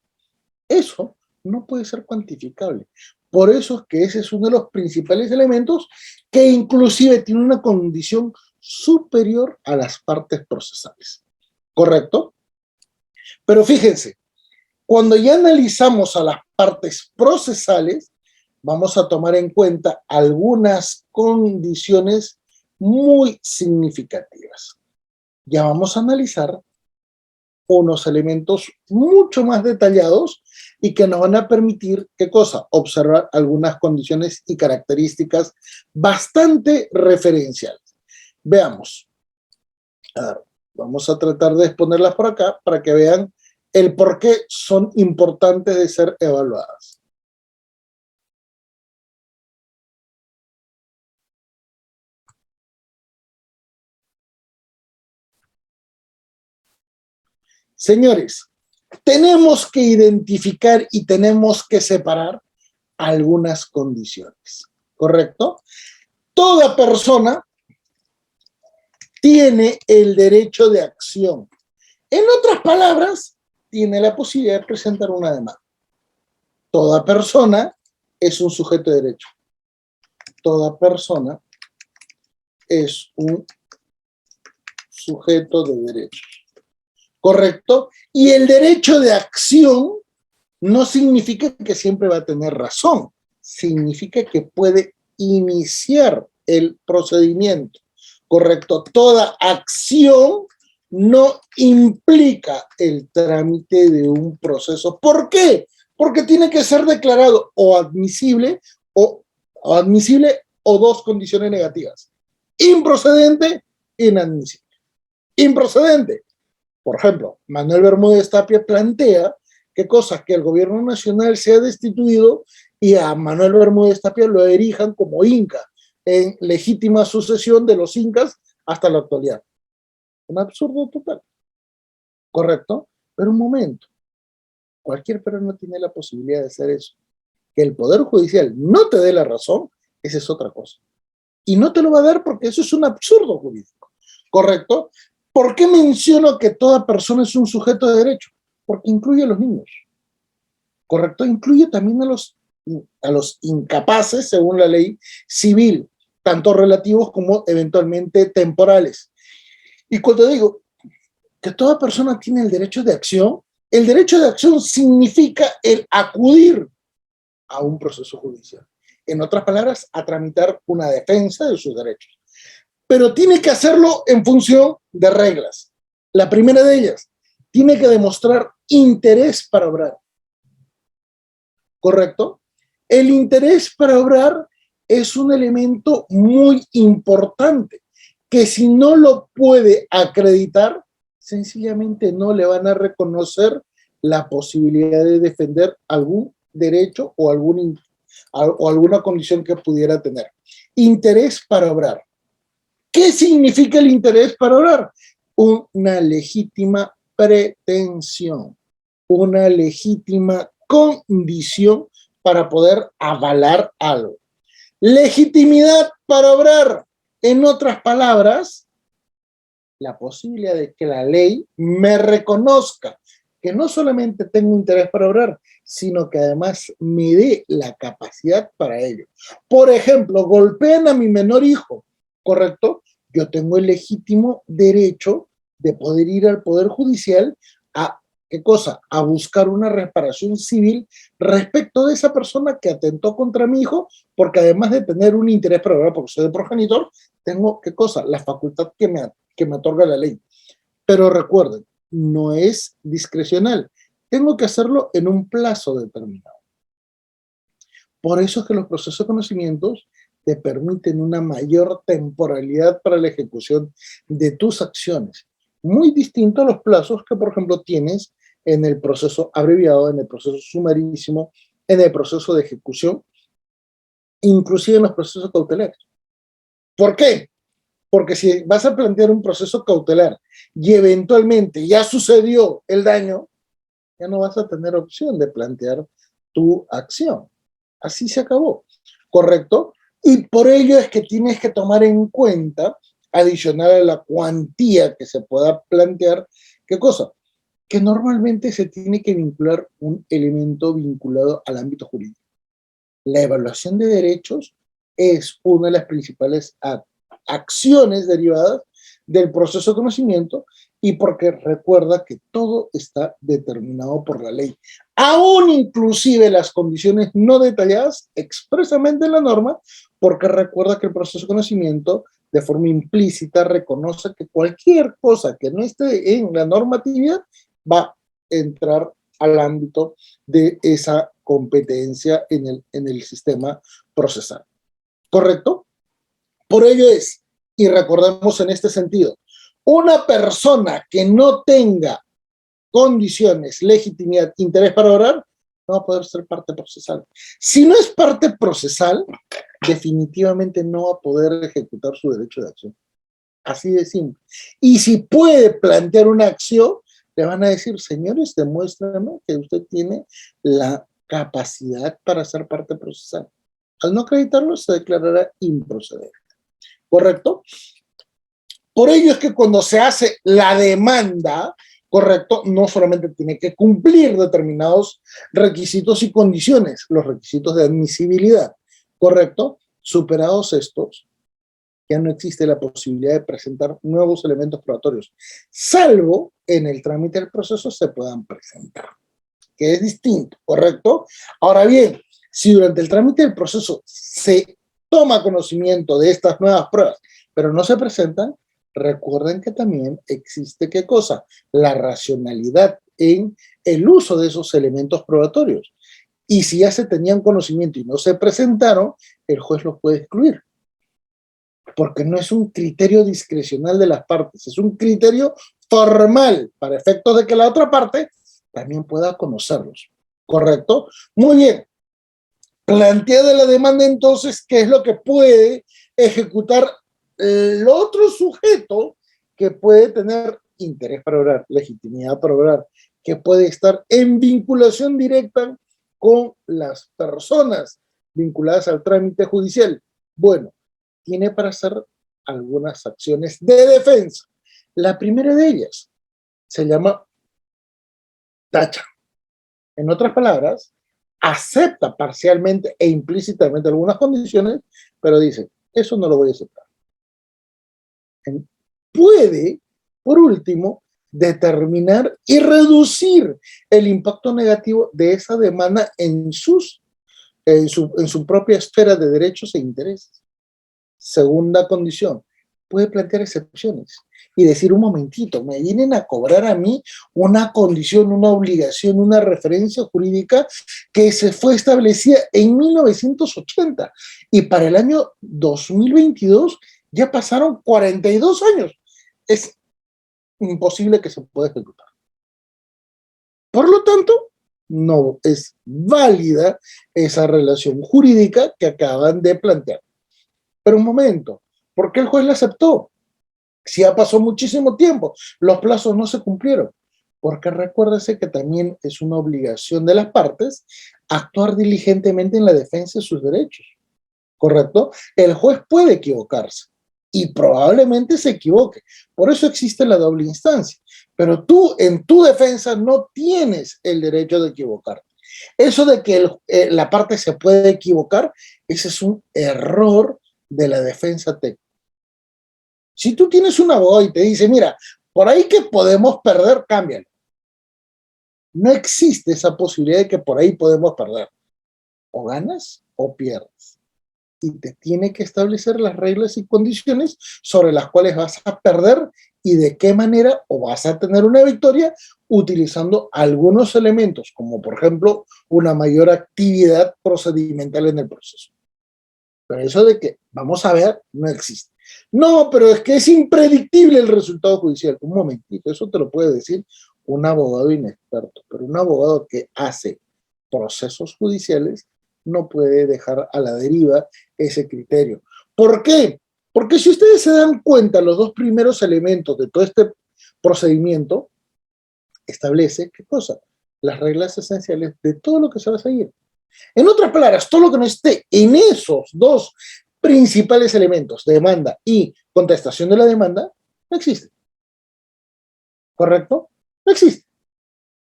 Eso no puede ser cuantificable. Por eso es que ese es uno de los principales elementos que inclusive tiene una condición superior a las partes procesales. ¿Correcto? Pero fíjense, cuando ya analizamos a las partes procesales, vamos a tomar en cuenta algunas condiciones muy significativas. Ya vamos a analizar unos elementos mucho más detallados y que nos van a permitir, ¿qué cosa? Observar algunas condiciones y características bastante referenciales. Veamos. A ver, vamos a tratar de exponerlas por acá para que vean el por qué son importantes de ser evaluadas. Señores, tenemos que identificar y tenemos que separar algunas condiciones, ¿correcto? Toda persona tiene el derecho de acción. En otras palabras, tiene la posibilidad de presentar una demanda. Toda persona es un sujeto de derecho. Toda persona es un sujeto de derecho. ¿Correcto? Y el derecho de acción no significa que siempre va a tener razón. Significa que puede iniciar el procedimiento. ¿Correcto? Toda acción no implica el trámite de un proceso. ¿Por qué? Porque tiene que ser declarado o admisible o dos condiciones negativas. Improcedente, inadmisible. Improcedente. Por ejemplo, Manuel Bermúdez Tapia plantea ¿qué cosa? Que el gobierno nacional sea destituido y a Manuel Bermúdez Tapia lo erijan como inca en legítima sucesión de los incas hasta la actualidad. Un absurdo total. ¿Correcto? Pero un momento. Cualquier peruano tiene la posibilidad de hacer eso. Que el Poder Judicial no te dé la razón, esa es otra cosa. Y no te lo va a dar porque eso es un absurdo jurídico. ¿Correcto? ¿Por qué menciono que toda persona es un sujeto de derecho? Porque incluye a los niños. ¿Correcto? Incluye también a los incapaces según la ley civil, tanto relativos como eventualmente temporales. Y cuando digo que toda persona tiene el derecho de acción significa el acudir a un proceso judicial. En otras palabras, a tramitar una defensa de sus derechos. Pero tiene que hacerlo en función de reglas. La primera de ellas, tiene que demostrar interés para obrar. ¿Correcto? El interés para obrar es un elemento muy importante que si no lo puede acreditar, sencillamente no le van a reconocer la posibilidad de defender algún derecho o alguna condición que pudiera tener. Interés para obrar. ¿Qué significa el interés para obrar? Una legítima pretensión, una legítima condición para poder avalar algo. Legitimidad para obrar. En otras palabras, la posibilidad de que la ley me reconozca que no solamente tengo interés para obrar, sino que además me dé la capacidad para ello. Por ejemplo, golpean a mi menor hijo, ¿correcto? Yo tengo el legítimo derecho de poder ir al Poder Judicial a, ¿qué cosa? A buscar una reparación civil respecto de esa persona que atentó contra mi hijo, porque además de tener un interés para obrar, porque soy el progenitor, tengo, ¿qué cosa? La facultad que me otorga la ley. Pero recuerden, no es discrecional. Tengo que hacerlo en un plazo determinado. Por eso es que los procesos de conocimientos te permiten una mayor temporalidad para la ejecución de tus acciones. Muy distinto a los plazos que, por ejemplo, tienes en el proceso abreviado, en el proceso sumarísimo, en el proceso de ejecución, inclusive en los procesos cautelares. ¿Por qué? Porque si vas a plantear un proceso cautelar y eventualmente ya sucedió el daño, ya no vas a tener opción de plantear tu acción. Así se acabó, ¿correcto? Y por ello es que tienes que tomar en cuenta, adicional a la cuantía que se pueda plantear, ¿qué cosa? Que normalmente se tiene que vincular un elemento vinculado al ámbito jurídico. La evaluación de derechos es una de las principales acciones derivadas del proceso de conocimiento y porque recuerda que todo está determinado por la ley. Aún inclusive las condiciones no detalladas expresamente en la norma, porque recuerda que el proceso de conocimiento de forma implícita reconoce que cualquier cosa que no esté en la normatividad va a entrar al ámbito de esa competencia en el sistema procesal. ¿Correcto? Por ello es, y recordemos en este sentido, una persona que no tenga condiciones, legitimidad, interés para obrar, no va a poder ser parte procesal. Si no es parte procesal, definitivamente no va a poder ejecutar su derecho de acción. Así de simple. Y si puede plantear una acción, le van a decir, señores, demuéstrenme que usted tiene la capacidad para ser parte procesal. Al no acreditarlo, se declarará improcedente. ¿Correcto? Por ello es que cuando se hace la demanda, correcto, no solamente tiene que cumplir determinados requisitos y condiciones, los requisitos de admisibilidad, correcto, superados estos, ya no existe la posibilidad de presentar nuevos elementos probatorios, salvo en el trámite del proceso se puedan presentar, que es distinto, ¿correcto? Ahora bien, si durante el trámite del proceso se toma conocimiento de estas nuevas pruebas, pero no se presentan, recuerden que también existe, ¿qué cosa? La racionalidad en el uso de esos elementos probatorios. Y si ya se tenían conocimiento y no se presentaron, el juez los puede excluir. Porque no es un criterio discrecional de las partes, es un criterio formal para efectos de que la otra parte también pueda conocerlos. ¿Correcto? Muy bien. Planteada la demanda, entonces, ¿qué es lo que puede ejecutar el otro sujeto que puede tener interés para obrar, legitimidad para obrar, que puede estar en vinculación directa con las personas vinculadas al trámite judicial? Bueno, tiene para hacer algunas acciones de defensa. La primera de ellas se llama tacha. En otras palabras, acepta parcialmente e implícitamente algunas condiciones, pero dice, eso no lo voy a aceptar. Puede, por último, determinar y reducir el impacto negativo de esa demanda en su propia esfera de derechos e intereses. Segunda condición, puede plantear excepciones y decir, un momentito, me vienen a cobrar a mí una condición, una obligación, una referencia jurídica que se fue establecida en 1980 y para el año 2022 ya pasaron 42 años. Es imposible que se pueda ejecutar. Por lo tanto, no es válida esa relación jurídica que acaban de plantear. Pero un momento, ¿por qué el juez la aceptó? Si ya pasó muchísimo tiempo, los plazos no se cumplieron. Porque recuérdese que también es una obligación de las partes actuar diligentemente en la defensa de sus derechos. ¿Correcto? El juez puede equivocarse y probablemente se equivoque. Por eso existe la doble instancia. Pero tú, en tu defensa, no tienes el derecho de equivocarte. Eso de que la parte se puede equivocar, ese es un error de la defensa técnica. Si tú tienes un abogado y te dice, mira, por ahí que podemos perder, cámbialo. No existe esa posibilidad de que por ahí podemos perder. O ganas o pierdes. Y te tiene que establecer las reglas y condiciones sobre las cuales vas a perder y de qué manera o vas a tener una victoria utilizando algunos elementos, como por ejemplo una mayor actividad procedimental en el proceso. Pero eso de que vamos a ver no existe. No, pero es que es impredictible el resultado judicial. Un momentito, eso te lo puede decir un abogado inexperto, pero un abogado que hace procesos judiciales no puede dejar a la deriva ese criterio. ¿Por qué? Porque si ustedes se dan cuenta, los dos primeros elementos de todo este procedimiento establece, ¿qué cosa? Las reglas esenciales de todo lo que se va a seguir. En otras palabras, todo lo que no esté en esos dos principales elementos, demanda y contestación de la demanda, no existe. ¿Correcto? No existe.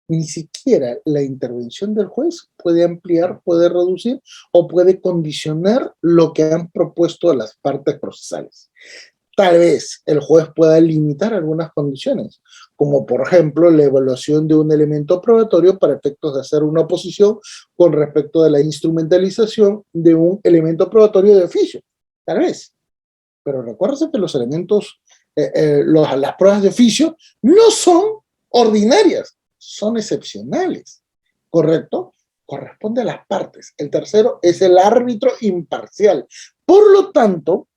Ni siquiera la intervención del juez puede ampliar, puede reducir o puede condicionar lo que han propuesto las partes procesales. Tal vez el juez pueda limitar algunas condiciones, como por ejemplo la evaluación de un elemento probatorio para efectos de hacer una oposición con respecto de la instrumentalización de un elemento probatorio de oficio. Tal vez. Pero recuérdense que los elementos, las pruebas de oficio no son ordinarias, son excepcionales, ¿correcto? Corresponde a las partes. El tercero es el árbitro imparcial. Por lo tanto,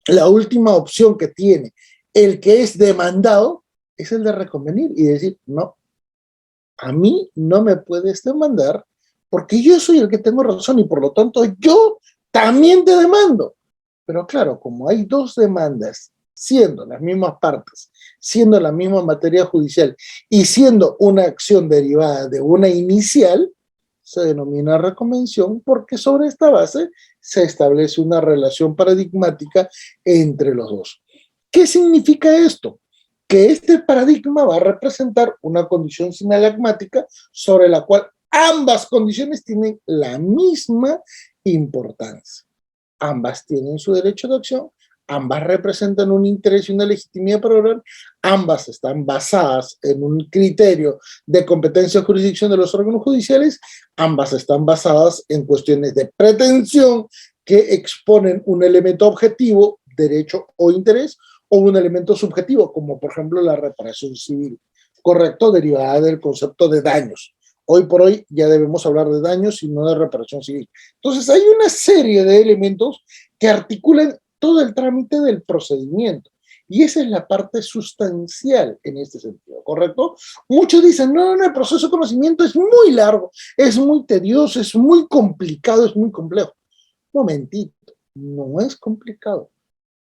la última opción que tiene el que es demandado es el de reconvenir y decir, no, a mí no me puedes demandar porque yo soy el que tengo razón y por lo tanto yo también te demando. Pero claro, como hay dos demandas, siendo las mismas partes, siendo la misma materia judicial y siendo una acción derivada de una inicial, se denomina reconvención porque sobre esta base se establece una relación paradigmática entre los dos. ¿Qué significa esto? Que este paradigma va a representar una condición sinalagmática sobre la cual ambas condiciones tienen la misma importancia. Ambas tienen su derecho de acción, ambas representan un interés y una legitimidad para obrar, ambas están basadas en un criterio de competencia o jurisdicción de los órganos judiciales, ambas están basadas en cuestiones de pretensión que exponen un elemento objetivo, derecho o interés, o un elemento subjetivo, como por ejemplo la reparación civil, correcto, derivada del concepto de daños. Hoy por hoy ya debemos hablar de daños y no de reparación civil. Entonces hay una serie de elementos que articulan todo el trámite del procedimiento. Y esa es la parte sustancial en este sentido, ¿correcto? Muchos dicen, no, el proceso de conocimiento es muy largo, es muy tedioso, es muy complicado, es muy complejo. Momentito, no es complicado.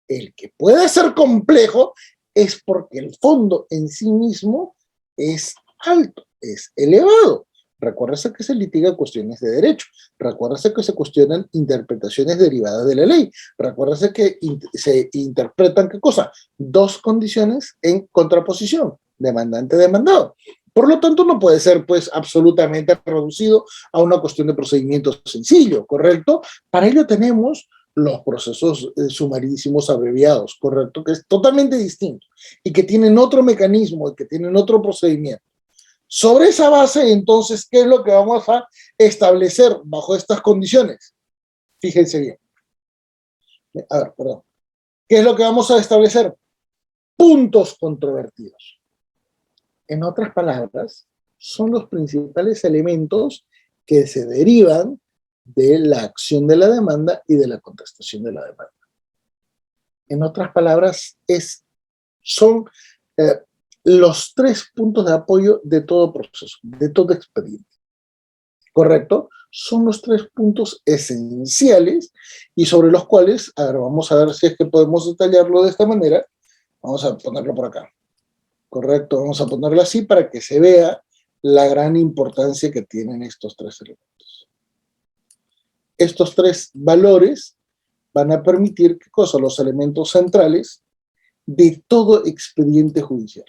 El que puede ser complejo es porque el fondo en sí mismo es alto, es elevado. Recuérdese que se litigan cuestiones de derecho, recuérdese que se cuestionan interpretaciones derivadas de la ley, recuérdese que se interpretan, ¿qué cosa? Dos condiciones en contraposición, demandante-demandado. Por lo tanto, no puede ser pues absolutamente reducido a una cuestión de procedimiento sencillo, ¿correcto? Para ello tenemos los procesos sumarísimos abreviados, ¿correcto? Que es totalmente distinto y que tienen otro mecanismo, que tienen otro procedimiento. Sobre esa base, entonces, ¿qué es lo que vamos a establecer bajo estas condiciones? Fíjense bien. A ver, perdón. ¿Qué es lo que vamos a establecer? Puntos controvertidos. En otras palabras, son los principales elementos que se derivan de la acción de la demanda y de la contestación de la demanda. En otras palabras, son los 3 puntos de apoyo de todo proceso, de todo expediente. ¿Correcto? Son los 3 puntos esenciales y sobre los cuales, a ver, vamos a ver si es que podemos detallarlo de esta manera. Vamos a ponerlo por acá. Correcto, vamos a ponerlo así para que se vea la gran importancia que tienen estos 3 elementos. Estos 3 valores van a permitir, ¿qué cosa? Los elementos centrales de todo expediente judicial.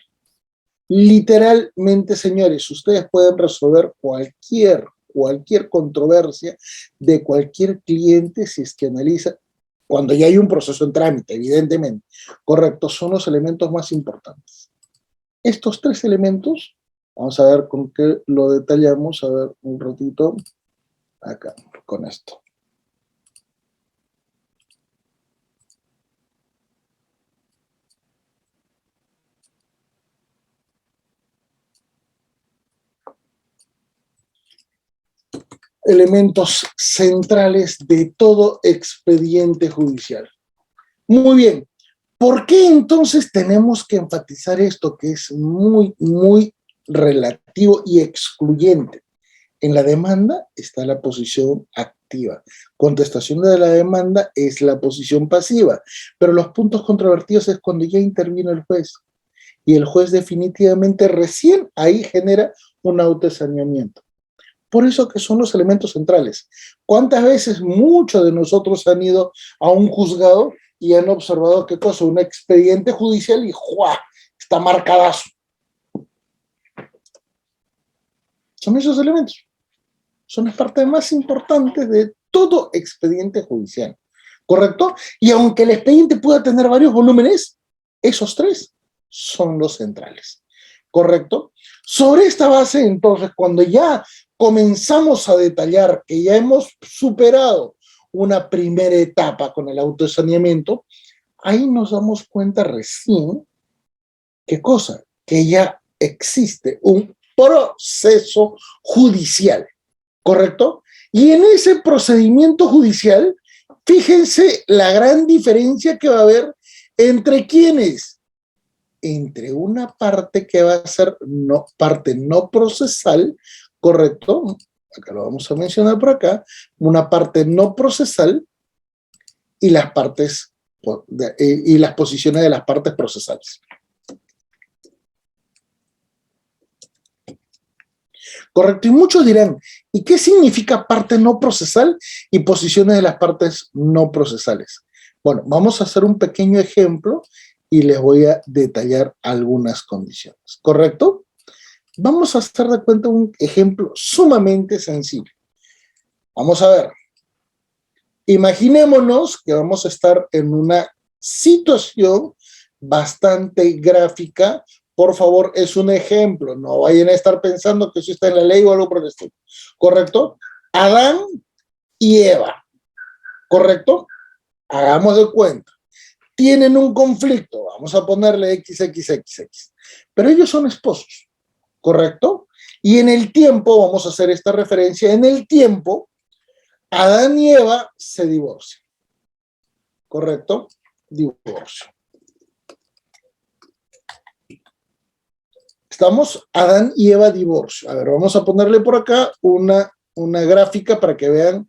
Literalmente, señores, ustedes pueden resolver cualquier controversia de cualquier cliente si es que analiza, cuando ya hay un proceso en trámite, evidentemente. Correcto, son los elementos más importantes. Estos 3 elementos, vamos a ver con qué lo detallamos, a ver un ratito, acá, con esto. Elementos centrales de todo expediente judicial. Muy bien, ¿por qué entonces tenemos que enfatizar esto que es muy, muy relativo y excluyente? En la demanda está la posición activa. Contestación de la demanda es la posición pasiva. Pero los puntos controvertidos es cuando ya intervino el juez. Y el juez definitivamente recién ahí genera un autosaneamiento. Por eso que son los elementos centrales. ¿Cuántas veces muchos de nosotros han ido a un juzgado y han observado qué cosa? Un expediente judicial y ¡juá! Está marcadazo. Son esos elementos. Son las partes más importantes de todo expediente judicial. ¿Correcto? Y aunque el expediente pueda tener varios volúmenes, esos 3 son los centrales. ¿Correcto? Sobre esta base, entonces, cuando ya comenzamos a detallar que ya hemos superado una primera etapa con el autosaneamiento, ahí nos damos cuenta recién, ¿qué cosa? Que ya existe un proceso judicial, ¿correcto? Y en ese procedimiento judicial, fíjense la gran diferencia que va a haber entre quiénes. Entre una parte que va a ser parte no procesal, ¿correcto? Acá lo vamos a mencionar por acá, una parte no procesal y las partes y las posiciones de las partes procesales. Correcto, y muchos dirán, ¿y qué significa parte no procesal y posiciones de las partes no procesales? Bueno, vamos a hacer un pequeño ejemplo y les voy a detallar algunas condiciones, ¿correcto? Vamos a hacer de cuenta un ejemplo sumamente sencillo. Vamos a ver. Imaginémonos que vamos a estar en una situación bastante gráfica. Por favor, es un ejemplo. No vayan a estar pensando que eso está en la ley o algo por el estilo. ¿Correcto? Adán y Eva. ¿Correcto? Hagamos de cuenta. Tienen un conflicto. Vamos a ponerle XXXX. Pero ellos son esposos. ¿Correcto? Y en el tiempo, vamos a hacer esta referencia, en el tiempo, Adán y Eva se divorcian. ¿Correcto? Divorcio. Estamos Adán y Eva divorcio. A ver, vamos a ponerle por acá una gráfica para que vean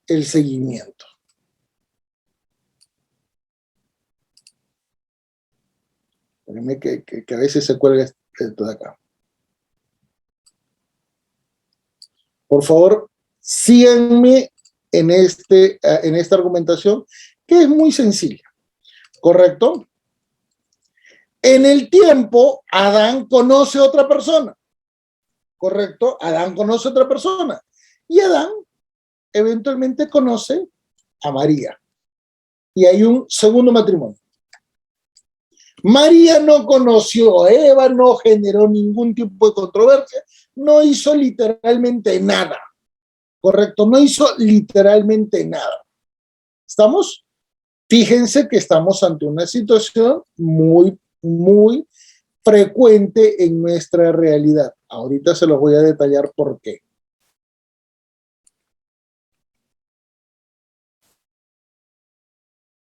el seguimiento. Espérenme que a veces se cuelga esto de acá. Por favor, síganme en esta argumentación, que es muy sencilla. ¿Correcto? En el tiempo, Adán conoce a otra persona. ¿correcto? Adán conoce a otra persona. Y Adán eventualmente conoce a María. Y hay un segundo matrimonio. María no conoció a Eva, no generó ningún tipo de controversia, no hizo literalmente nada, ¿correcto? No hizo literalmente nada. ¿Estamos? Fíjense que estamos ante una situación muy, muy frecuente en nuestra realidad. Ahorita se los voy a detallar por qué.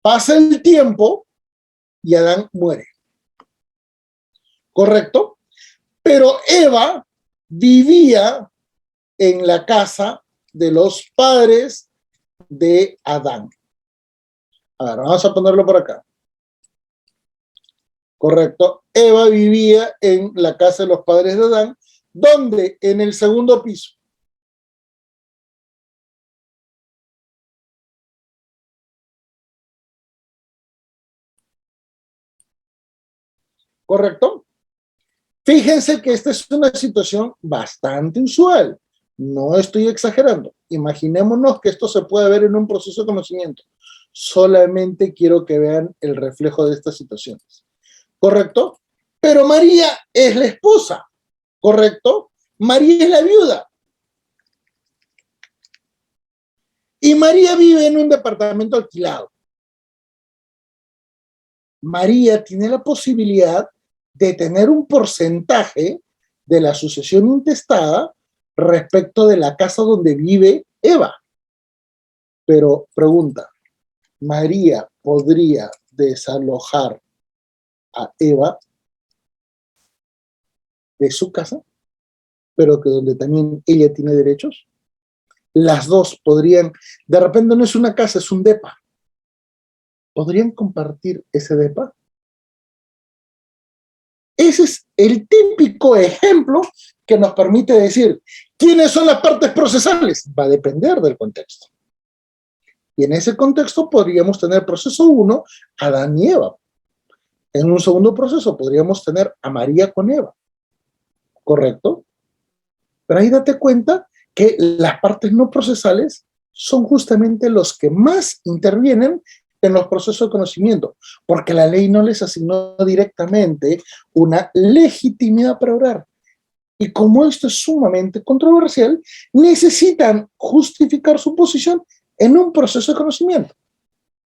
Pasa el tiempo y Adán muere. ¿Correcto? Pero Eva vivía en la casa de los padres de Adán. A ver, vamos a ponerlo por acá. Correcto. Eva vivía en la casa de los padres de Adán, donde en el segundo piso. ¿Correcto? Fíjense que esta es una situación bastante usual. No estoy exagerando. Imaginémonos que esto se puede ver en un proceso de conocimiento. Solamente quiero que vean el reflejo de estas situaciones. ¿Correcto? Pero María es la esposa. ¿Correcto? María es la viuda. Y María vive en un departamento alquilado. María tiene la posibilidad de tener un porcentaje de la sucesión intestada respecto de la casa donde vive Eva. Pero pregunta, ¿María podría desalojar a Eva de su casa, pero que donde también ella tiene derechos? Las dos podrían, de repente no es una casa, es un depa. ¿Podrían compartir ese depa? Ese es el típico ejemplo que nos permite decir, ¿quiénes son las partes procesales? Va a depender del contexto. Y en ese contexto podríamos tener proceso 1, Adán y Eva. En un segundo proceso podríamos tener a María con Eva. ¿Correcto? Pero ahí date cuenta que las partes no procesales son justamente los que más intervienen en los procesos de conocimiento, porque la ley no les asignó directamente una legitimidad para obrar. Y como esto es sumamente controversial, necesitan justificar su posición en un proceso de conocimiento.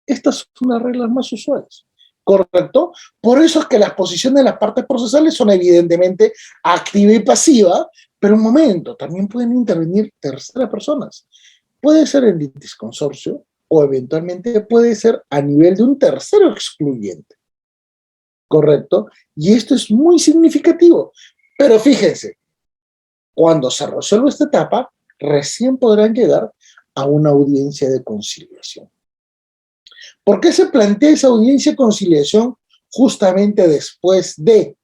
Estas son las reglas más usuales. ¿Correcto? Por eso es que las posiciones de las partes procesales son evidentemente activa y pasiva, pero un momento, también pueden intervenir terceras personas. Puede ser el litisconsorcio o eventualmente puede ser a nivel de un tercero excluyente. ¿Correcto? Y esto es muy significativo. Pero fíjense, cuando se resuelva esta etapa, recién podrán llegar a una audiencia de conciliación. ¿Por qué se plantea esa audiencia de conciliación justamente después de?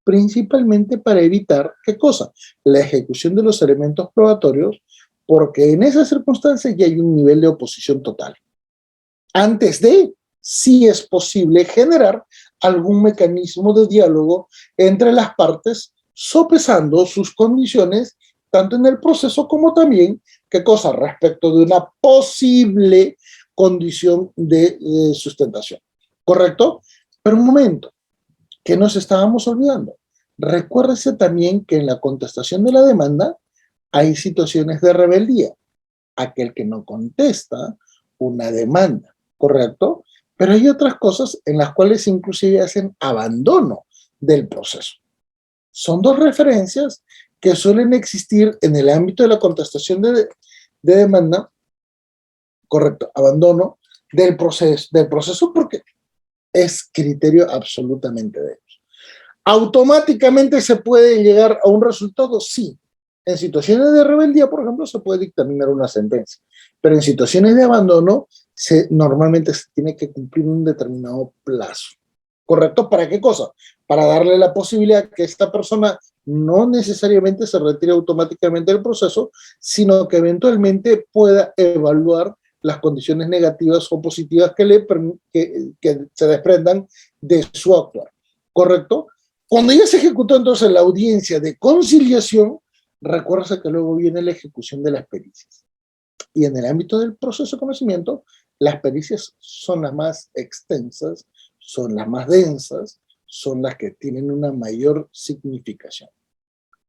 Principalmente para evitar, ¿qué cosa? La ejecución de los elementos probatorios, porque en esas circunstancias ya hay un nivel de oposición total. Antes de, sí es posible generar algún mecanismo de diálogo entre las partes, sopesando sus condiciones, tanto en el proceso como también, ¿qué cosa? Respecto de una posible condición de sustentación. ¿Correcto? Pero un momento, ¿qué nos estábamos olvidando? Recuérdese también que en la contestación de la demanda hay situaciones de rebeldía. Aquel que no contesta una demanda, ¿correcto? Pero hay otras cosas en las cuales inclusive hacen abandono del proceso. Son dos referencias que suelen existir en el ámbito de la contestación de demanda, correcto, abandono del proceso porque es criterio absolutamente de ellos. ¿Automáticamente se puede llegar a un resultado? Sí. En situaciones de rebeldía, por ejemplo, se puede dictaminar una sentencia, pero en situaciones de abandono normalmente se tiene que cumplir un determinado plazo. ¿Correcto? ¿Para qué cosa? Para darle la posibilidad que esta persona no necesariamente se retire automáticamente del proceso, sino que eventualmente pueda evaluar las condiciones negativas o positivas que se desprendan de su actuar. ¿Correcto? Cuando ya se ejecutó entonces la audiencia de conciliación, recuerda que luego viene la ejecución de las pericias. Y en el ámbito del proceso de conocimiento, las pericias son las más extensas, son las más densas, son las que tienen una mayor significación.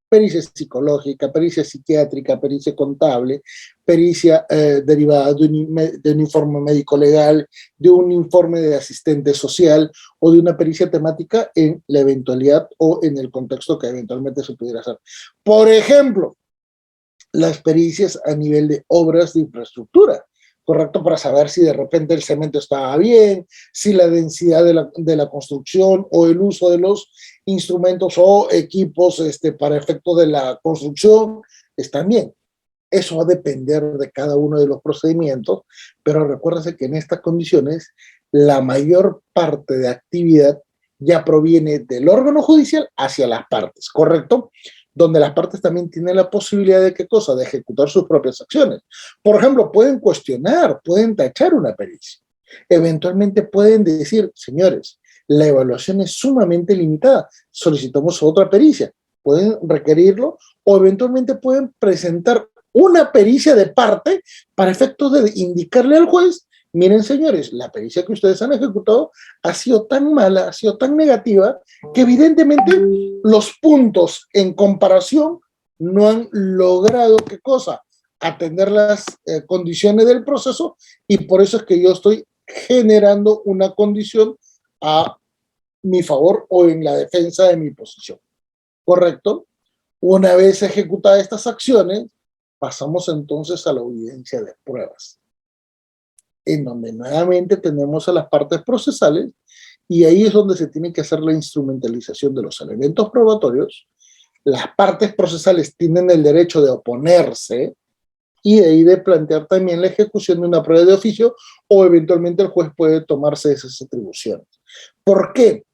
Pericia psicológica, pericia psiquiátrica, pericia contable, pericia derivada de un informe médico-legal, de un informe de asistente social o de una pericia temática en la eventualidad o en el contexto que eventualmente se pudiera hacer. Por ejemplo, las pericias a nivel de obras de infraestructura, ¿correcto? Para saber si de repente el cemento estaba bien, si la densidad de la construcción o el uso de los instrumentos o equipos para efectos de la construcción están bien. Eso va a depender de cada uno de los procedimientos, pero recuérdense que en estas condiciones la mayor parte de actividad ya proviene del órgano judicial hacia las partes, ¿correcto? Donde las partes también tienen la posibilidad de ¿qué cosa? De ejecutar sus propias acciones. Por ejemplo, pueden cuestionar, pueden tachar una pericia. Eventualmente pueden decir, señores, la evaluación es sumamente limitada, solicitamos otra pericia. Pueden requerirlo o eventualmente pueden presentar una pericia de parte para efectos de indicarle al juez, miren señores, la pericia que ustedes han ejecutado ha sido tan mala, ha sido tan negativa, que evidentemente los puntos en comparación no han logrado, ¿qué cosa? Atender las condiciones del proceso, y por eso es que yo estoy generando una condición a mi favor o en la defensa de mi posición. ¿Correcto? Una vez ejecutadas estas acciones, pasamos entonces a la audiencia de pruebas, en donde nuevamente tenemos a las partes procesales, y ahí es donde se tiene que hacer la instrumentalización de los elementos probatorios. Las partes procesales tienen el derecho de oponerse y de ahí de plantear también la ejecución de una prueba de oficio, o eventualmente el juez puede tomarse esas atribuciones. ¿Por qué?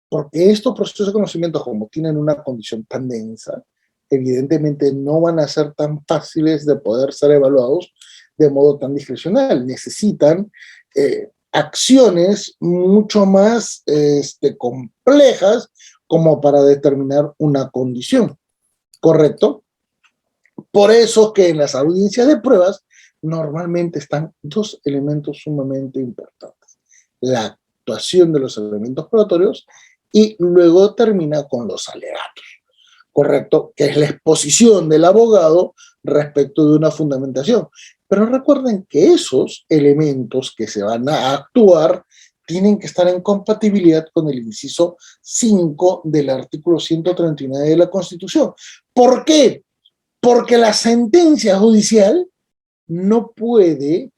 Porque estos procesos de conocimiento, como tienen una condición tan densa, evidentemente no van a ser tan fáciles de poder ser evaluados de modo tan discrecional. Necesitan acciones mucho más complejas como para determinar una condición, ¿correcto? Por eso que en las audiencias de pruebas normalmente están dos elementos sumamente importantes: la actuación de los elementos probatorios y luego termina con los alegatos, ¿correcto? Que es la exposición del abogado respecto de una fundamentación. Pero recuerden que esos elementos que se van a actuar tienen que estar en compatibilidad con el inciso 5 del artículo 139 de la Constitución. ¿Por qué? Porque la sentencia judicial no puede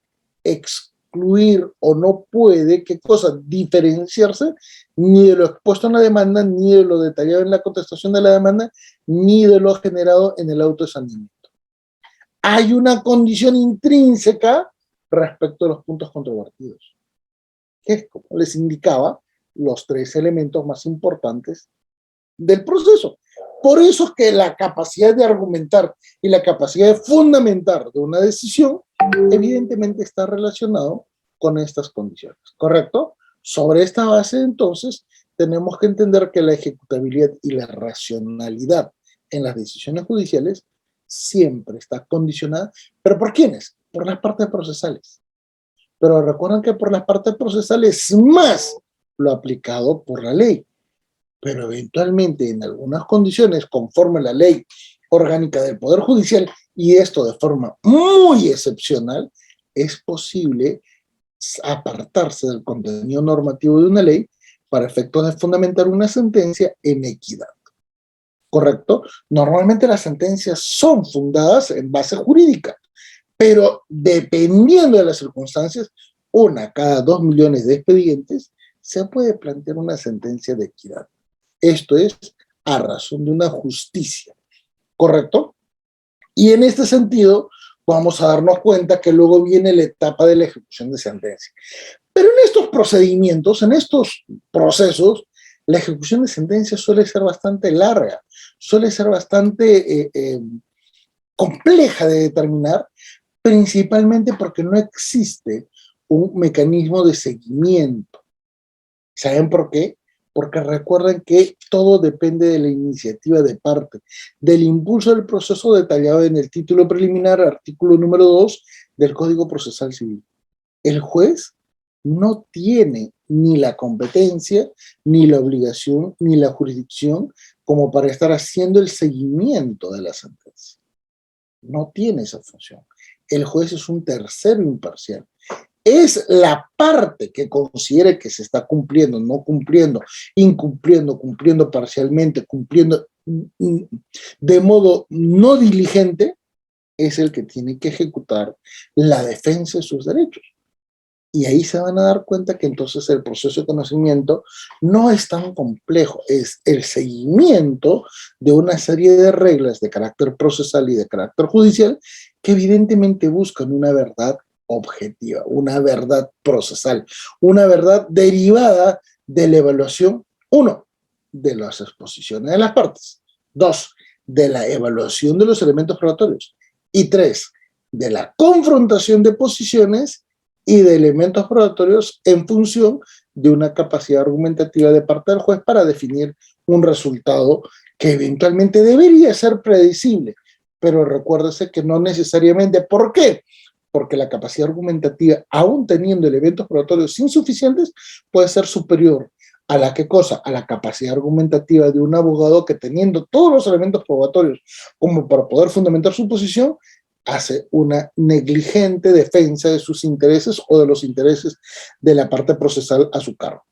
excluir o no puede, ¿qué cosa? Diferenciarse ni de lo expuesto en la demanda, ni de lo detallado en la contestación de la demanda, ni de lo generado en el auto de sancionamiento. Hay una condición intrínseca respecto a los puntos controvertidos, que es, como les indicaba, los tres elementos más importantes del proceso. Por eso es que la capacidad de argumentar y la capacidad de fundamentar de una decisión evidentemente está relacionado con estas condiciones, ¿correcto? Sobre esta base, entonces, tenemos que entender que la ejecutabilidad y la racionalidad en las decisiones judiciales siempre está condicionada. ¿Pero por quiénes? Por las partes procesales. Pero recuerden que por las partes procesales más lo aplicado por la ley. Pero eventualmente en algunas condiciones, conforme a la ley orgánica del Poder Judicial, y esto de forma muy excepcional, es posible apartarse del contenido normativo de una ley para efectos de fundamentar una sentencia en equidad. ¿Correcto? Normalmente las sentencias son fundadas en base jurídica, pero dependiendo de las circunstancias, una cada 2 millones de expedientes, se puede plantear una sentencia de equidad. Esto es a razón de una justicia, ¿correcto? Y en este sentido, vamos a darnos cuenta que luego viene la etapa de la ejecución de sentencia. Pero en estos procedimientos, en estos procesos, la ejecución de sentencia suele ser bastante larga, suele ser bastante compleja de determinar, principalmente porque no existe un mecanismo de seguimiento. ¿Saben por qué? porque recuerden que todo depende de la iniciativa de parte, del impulso del proceso detallado en el título preliminar, artículo número 2 del Código Procesal Civil. El juez no tiene ni la competencia, ni la obligación, ni la jurisdicción como para estar haciendo el seguimiento de la sentencia. No tiene esa función. El juez es un tercero imparcial. Es la parte que considere que se está cumpliendo, no cumpliendo, incumpliendo, cumpliendo parcialmente, cumpliendo de modo no diligente, es el que tiene que ejecutar la defensa de sus derechos. Y ahí se van a dar cuenta que entonces el proceso de conocimiento no es tan complejo, es el seguimiento de una serie de reglas de carácter procesal y de carácter judicial que evidentemente buscan una verdad objetiva, una verdad procesal, una verdad derivada de la evaluación, uno, de las exposiciones de las partes, dos, de la evaluación de los elementos probatorios y tres, de la confrontación de posiciones y de elementos probatorios en función de una capacidad argumentativa de parte del juez para definir un resultado que eventualmente debería ser predecible, pero recuérdese que no necesariamente. ¿Por qué? Porque la capacidad argumentativa, aún teniendo elementos probatorios insuficientes, puede ser superior a la ¿qué cosa? A la capacidad argumentativa de un abogado que, teniendo todos los elementos probatorios como para poder fundamentar su posición, hace una negligente defensa de sus intereses o de los intereses de la parte procesal a su cargo.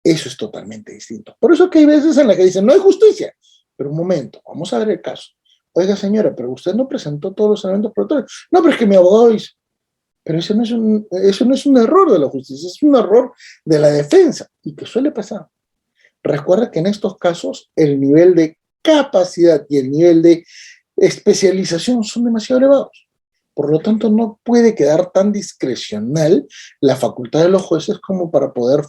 Eso es totalmente distinto. Por eso que hay veces en las que dicen, no hay justicia. Pero un momento, vamos a ver el caso. Oiga, señora, pero usted no presentó todos los elementos probatorios. No, pero es que mi abogado hizo. Pero eso no es un error de la justicia, es un error de la defensa. ¿Y qué suele pasar? Recuerda que en estos casos el nivel de capacidad y el nivel de especialización son demasiado elevados. Por lo tanto, no puede quedar tan discrecional la facultad de los jueces como para poder,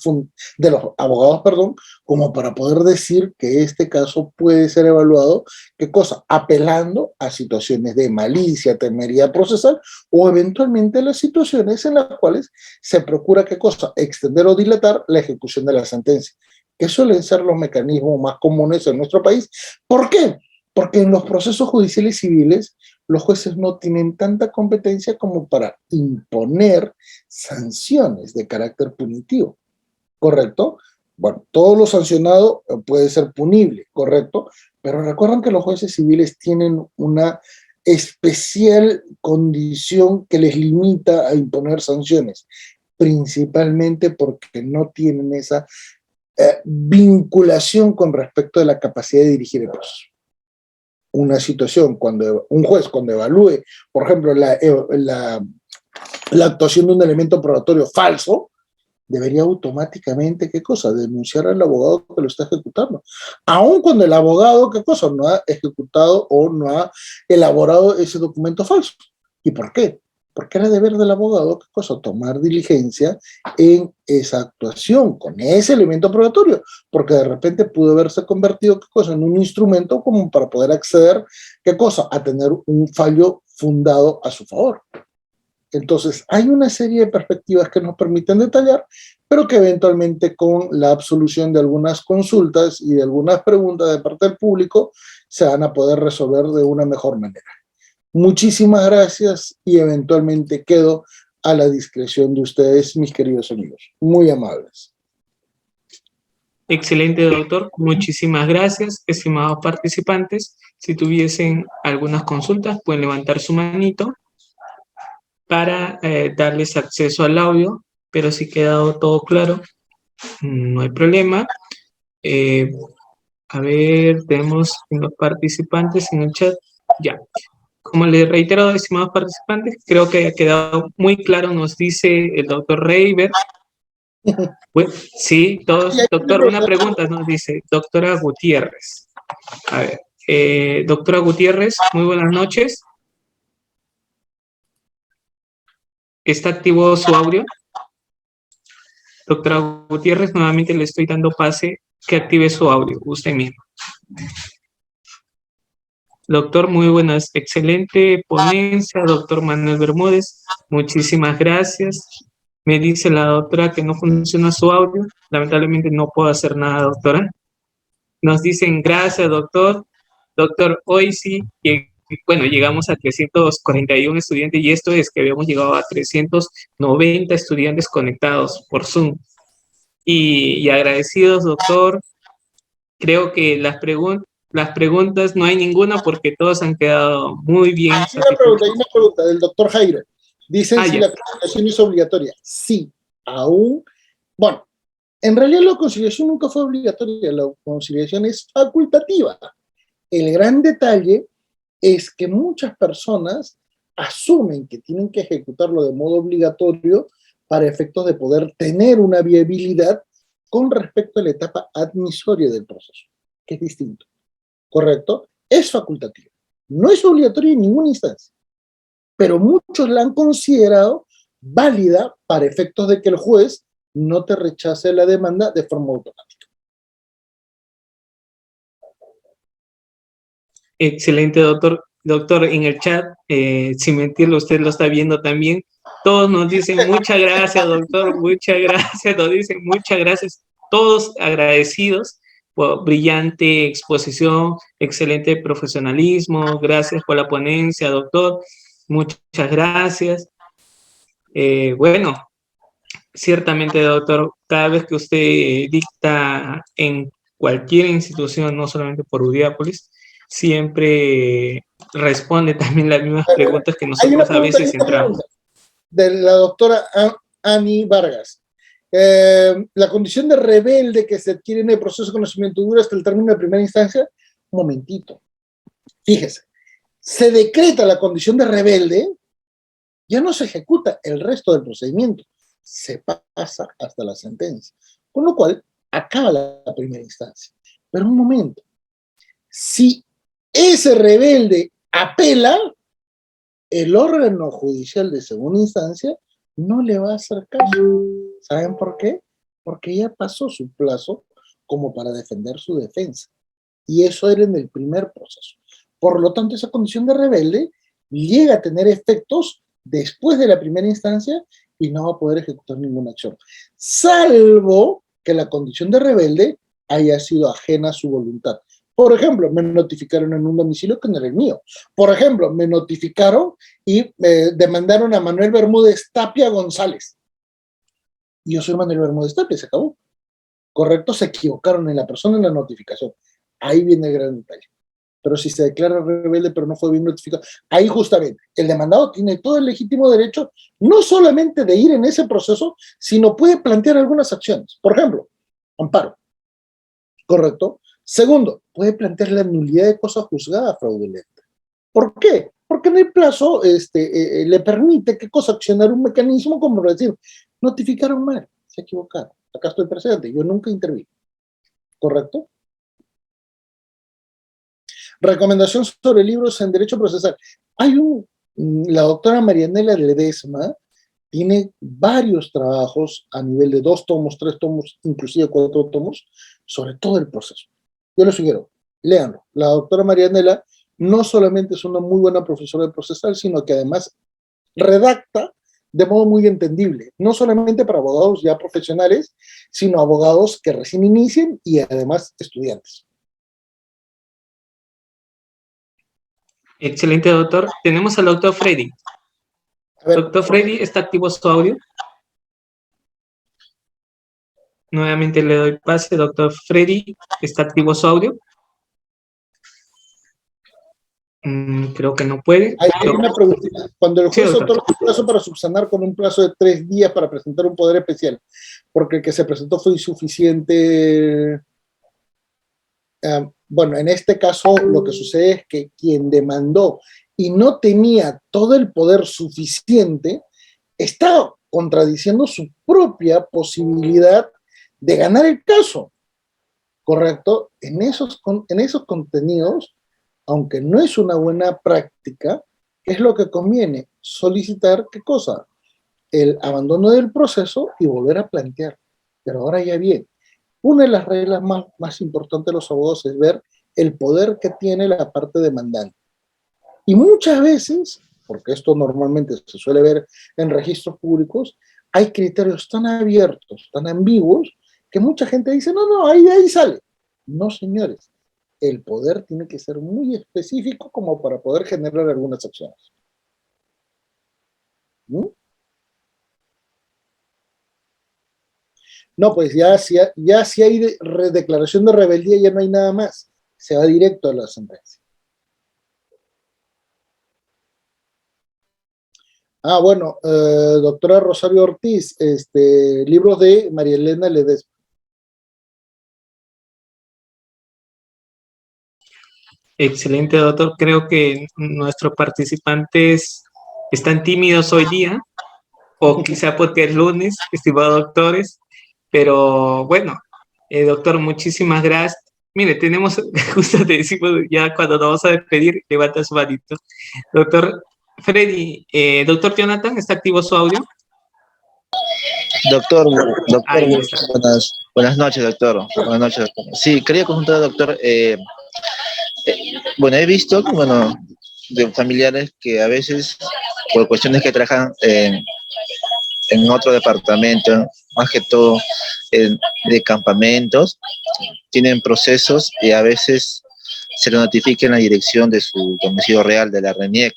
de los abogados, perdón, como para poder decir que este caso puede ser evaluado, ¿qué cosa? Apelando a situaciones de malicia, temeridad procesal o eventualmente las situaciones en las cuales se procura, ¿qué cosa? Extender o dilatar la ejecución de la sentencia, que suelen ser los mecanismos más comunes en nuestro país. ¿Por qué? Porque en los procesos judiciales civiles los jueces no tienen tanta competencia como para imponer sanciones de carácter punitivo, ¿correcto? Bueno, todo lo sancionado puede ser punible, ¿correcto? Pero recuerden que los jueces civiles tienen una especial condición que les limita a imponer sanciones, principalmente porque no tienen esa vinculación con respecto de la capacidad de dirigir el proceso. Una situación, cuando un juez, cuando evalúe, por ejemplo, la actuación de un elemento probatorio falso, debería automáticamente, ¿qué cosa? Denunciar al abogado que lo está ejecutando. Aun cuando el abogado, ¿qué cosa? No ha ejecutado o no ha elaborado ese documento falso. ¿Y por qué? Porque era deber del abogado, ¿qué cosa? Tomar diligencia en esa actuación, con ese elemento probatorio, porque de repente pudo haberse convertido, ¿qué cosa? En un instrumento como para poder acceder, ¿qué cosa? A tener un fallo fundado a su favor. Entonces, hay una serie de perspectivas que nos permiten detallar, pero que eventualmente con la absolución de algunas consultas y de algunas preguntas de parte del público se van a poder resolver de una mejor manera. Muchísimas gracias y eventualmente quedo a la discreción de ustedes, mis queridos amigos. Muy amables.
Excelente, doctor. Muchísimas gracias, estimados participantes. Si tuviesen algunas consultas, pueden levantar su manito para darles acceso al audio, pero si ha quedado todo claro, no hay problema. A ver, tenemos unos participantes en el chat. Ya. Como les reitero, estimados participantes, creo que ha quedado muy claro, nos dice el doctor Reiber. Bueno, sí, todos, doctor, una pregunta nos dice, doctora Gutiérrez. A ver, doctora Gutiérrez, muy buenas noches. ¿Está activo su audio? Doctora Gutiérrez, nuevamente le estoy dando pase que active su audio, usted mismo. Doctor, muy buenas, excelente ponencia, doctor Manuel Bermúdez, muchísimas gracias. Me dice la doctora que no funciona su audio. Lamentablemente no puedo hacer nada, doctora. Nos dicen, gracias, doctor. Doctor, hoy sí, bueno, llegamos a 341 estudiantes y esto es que habíamos llegado a 390 estudiantes conectados por Zoom. Y agradecidos, doctor. Creo que las preguntas no hay ninguna porque todos han quedado muy bien
Hay una pregunta del doctor Jairo. Dicen si
ya.
la conciliación es obligatoria. Sí, aún. Bueno, en realidad la conciliación nunca fue obligatoria, la conciliación es facultativa. El gran detalle es que muchas personas asumen que tienen que ejecutarlo de modo obligatorio para efectos de poder tener una viabilidad con respecto a la etapa admisoria del proceso, que es distinto, ¿correcto? Es facultativa, no es obligatoria en ninguna instancia, pero muchos la han considerado válida para efectos de que el juez no te rechace la demanda de forma automática.
Excelente, doctor. Doctor, en el chat, sin mentirlo, usted lo está viendo también. Todos nos dicen muchas gracias, doctor, muchas gracias, nos dicen muchas gracias. Todos agradecidos por brillante exposición, excelente profesionalismo. Gracias por la ponencia, doctor. Muchas gracias. Bueno, ciertamente, doctor, cada vez que usted dicta en cualquier institución, no solamente por Udiápolis, siempre responde también las mismas preguntas que nosotros a veces entramos.
De la doctora Ani Vargas. La condición de rebelde que se adquiere en el proceso de conocimiento dura hasta el término de primera instancia, un momentito. Fíjese, se decreta la condición de rebelde, ya no se ejecuta el resto del procedimiento, se pasa hasta la sentencia, con lo cual acaba la primera instancia. Pero un momento, si ese rebelde apela, el órgano judicial de segunda instancia no le va a hacer caso. ¿Saben por qué? Porque ya pasó su plazo como para defender su defensa. Y eso era en el primer proceso. Por lo tanto, esa condición de rebelde llega a tener efectos después de la primera instancia y no va a poder ejecutar ninguna acción. Salvo que la condición de rebelde haya sido ajena a su voluntad. Por ejemplo, me notificaron en un domicilio que no era el mío. Por ejemplo, me notificaron y demandaron a Manuel Bermúdez Tapia González. Y yo soy Manuel Bermúdez Tapia, se acabó. Correcto, se equivocaron en la persona en la notificación. Ahí viene el gran detalle. Pero si se declara rebelde pero no fue bien notificado, ahí justamente el demandado tiene todo el legítimo derecho no solamente de ir en ese proceso, sino puede plantear algunas acciones. Por ejemplo, amparo. ¿Correcto? Segundo, puede plantear la nulidad de cosa juzgada fraudulenta. ¿Por qué? Porque en el plazo le permite ¿qué cosa? Accionar un mecanismo como decir, notificaron mal, se equivocaron. Acá estoy presente, yo nunca intervino. ¿Correcto? Recomendación sobre libros en derecho procesal. La doctora Marianela Ledesma tiene varios trabajos a nivel de 2 tomos, 3 tomos, inclusive 4 tomos, sobre todo el proceso. Yo les sugiero, léanlo. La doctora Marianela no solamente es una muy buena profesora de procesal, sino que además redacta de modo muy entendible, no solamente para abogados ya profesionales, sino abogados que recién inicien y además estudiantes.
Excelente, doctor. Tenemos al doctor Freddy. Doctor Freddy, ¿está activo su audio? Nuevamente le doy pase. Doctor Freddy, ¿está activo su audio? Creo que no puede.
Hay una preguntita. Cuando el juez otorga un plazo para subsanar con un plazo de 3 días para presentar un poder especial, porque el que se presentó fue insuficiente. Bueno, en este caso lo que sucede es que quien demandó y no tenía todo el poder suficiente, está contradiciendo su propia posibilidad de ganar el caso. ¿Correcto? En esos contenidos, aunque no es una buena práctica, ¿qué es lo que conviene? Solicitar, ¿qué cosa? El abandono del proceso y volver a plantear. Pero ahora ya bien, una de las reglas más importantes de los abogados es ver el poder que tiene la parte demandante. Y muchas veces, porque esto normalmente se suele ver en registros públicos, hay criterios tan abiertos, tan ambiguos, que mucha gente dice, no, no, ahí de ahí sale. No, señores, el poder tiene que ser muy específico como para poder generar algunas acciones. ¿Mm? No, pues ya si hay declaración de rebeldía, ya no hay nada más. Se va directo a la sentencia. Ah, bueno, doctora Rosario Ortiz, libros de María Elena Ledesma.
Excelente, doctor. Creo que nuestros participantes están tímidos hoy día, o quizá porque es lunes, estimados doctores, pero bueno, doctor, muchísimas gracias. Mire, tenemos, justo te decimos, ya cuando nos vamos a despedir, levanta su manito. Doctor Freddy, doctor Jonathan, ¿está activo su audio?
Doctor,
Ahí está.
buenas noches, doctor. Buenas noches, doctor. Sí, quería consultar, doctor. Bueno, he visto, bueno, de familiares que a veces, por cuestiones que trabajan en otro departamento, más que todo de campamentos, tienen procesos y a veces se le notifica en la dirección de su domicilio real de la RENIEC,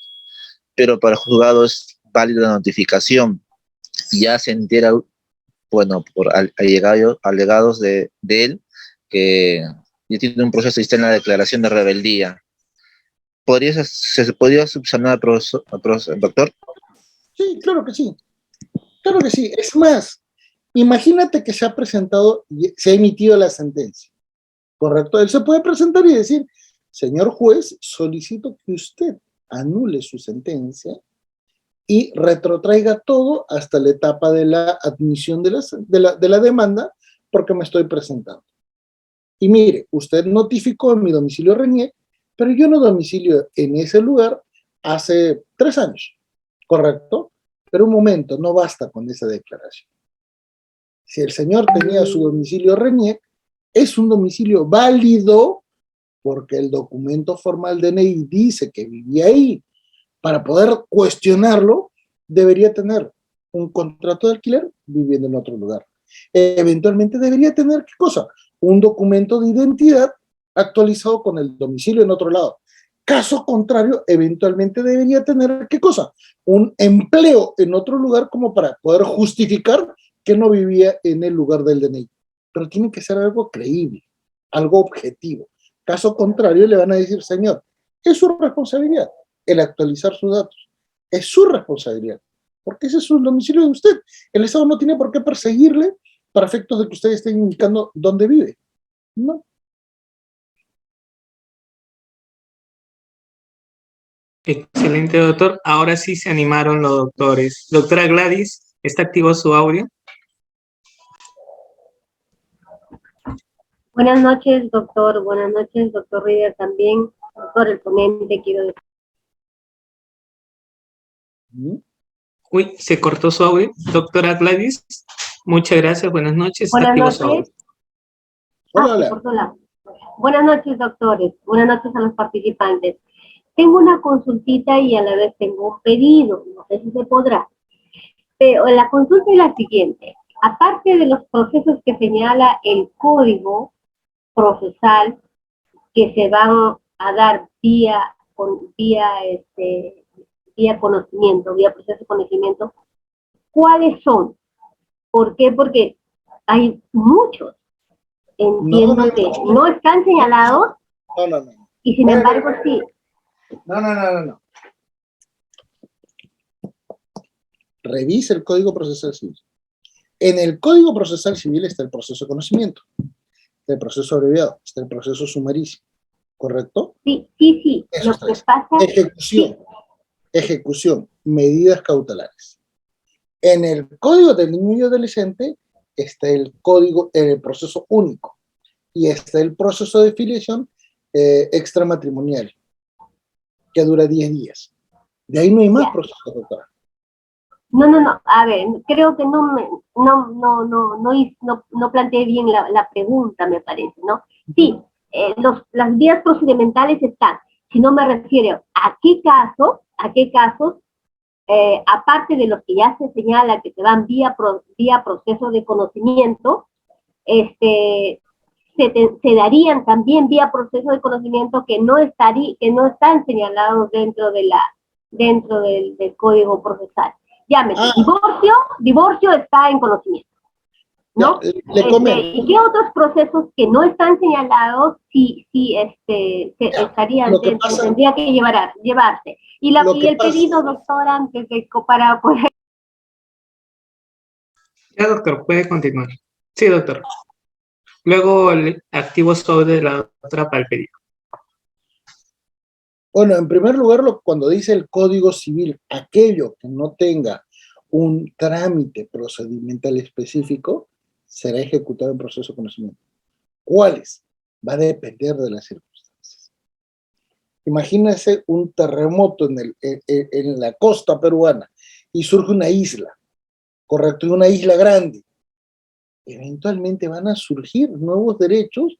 pero para el juzgado es válida la notificación. Ya se entera, bueno, por alegados de él, que ya tiene un proceso y está en la declaración de rebeldía. ¿Se podría subsanar, doctor?
Sí, claro que sí. Claro que sí. Es más, imagínate que se ha presentado, se ha emitido la sentencia, ¿correcto? Él se puede presentar y decir, señor juez, solicito que usted anule su sentencia y retrotraiga todo hasta la etapa de la admisión de la demanda, porque me estoy presentando. Y mire, usted notificó en mi domicilio RENIEC, pero yo no domicilio en ese lugar hace 3 años, ¿correcto? Pero un momento, no basta con esa declaración. Si el señor tenía su domicilio RENIEC, es un domicilio válido porque el documento formal DNI dice que vivía ahí. Para poder cuestionarlo, debería tener un contrato de alquiler viviendo en otro lugar. Eventualmente debería tener, ¿qué cosa? Un documento de identidad actualizado con el domicilio en otro lado. Caso contrario, eventualmente debería tener, ¿qué cosa? Un empleo en otro lugar como para poder justificar que no vivía en el lugar del DNI. Pero tiene que ser algo creíble, algo objetivo. Caso contrario, le van a decir, señor, es su responsabilidad el actualizar sus datos. Es su responsabilidad, porque ese es el domicilio de usted. El Estado no tiene por qué perseguirle para efectos de que usted esté indicando dónde vive. No.
Excelente, doctor. Ahora sí se animaron los doctores. Doctora Gladys, ¿está activo su audio?
Buenas noches, doctor. Buenas noches, doctor River también. Doctor, el ponente, quiero decir.
Uy, se cortó su audio. Doctora Gladys, muchas gracias. Buenas noches.
Buenas
activo su audio.
noches.
Hola.
Se cortó la. Buenas noches, doctores. Buenas noches a los participantes. Tengo una consultita y a la vez tengo un pedido. No sé si se podrá. Pero la consulta es la siguiente. Aparte de los procesos que señala el código procesal que se van a dar vía conocimiento, vía proceso de conocimiento, ¿cuáles son? ¿Por qué? Porque hay muchos, entiendo que no están señalados, y sin embargo sí.
No. Revise el Código Procesal Civil. En el Código Procesal Civil está el proceso de conocimiento, está el proceso abreviado, está el proceso sumarísimo, ¿correcto?
Sí.
Eso
Lo que pasa...
Ejecución, medidas cautelares. En el Código del Niño y Adolescente está el proceso único y está el proceso de filiación extramatrimonial, que dura 10 días. De ahí no hay más procesos, doctora.
No, a ver, creo que no planteé bien la pregunta, me parece, ¿no? Sí, las vías procedimentales están, si no me refiero a qué casos aparte de los que ya se señala que se van vía proceso de conocimiento, se darían también vía proceso de conocimiento que no están señalados dentro del Código Procesal. Llámese, divorcio está en conocimiento, ¿no? ¿Y qué otros procesos que no están señalados tendría que llevarse? Y el pedido, doctora, antes de para poder...
Ya, doctor, puede continuar. Sí, doctor. Luego el activo sobre la otra para el pedido.
Bueno, en primer lugar, cuando dice el Código Civil, aquello que no tenga un trámite procedimental específico, será ejecutado en proceso de conocimiento. ¿Cuáles? Va a depender de las circunstancias. Imagínese un terremoto en la costa peruana y surge una isla, correcto, y una isla grande. Eventualmente van a surgir nuevos derechos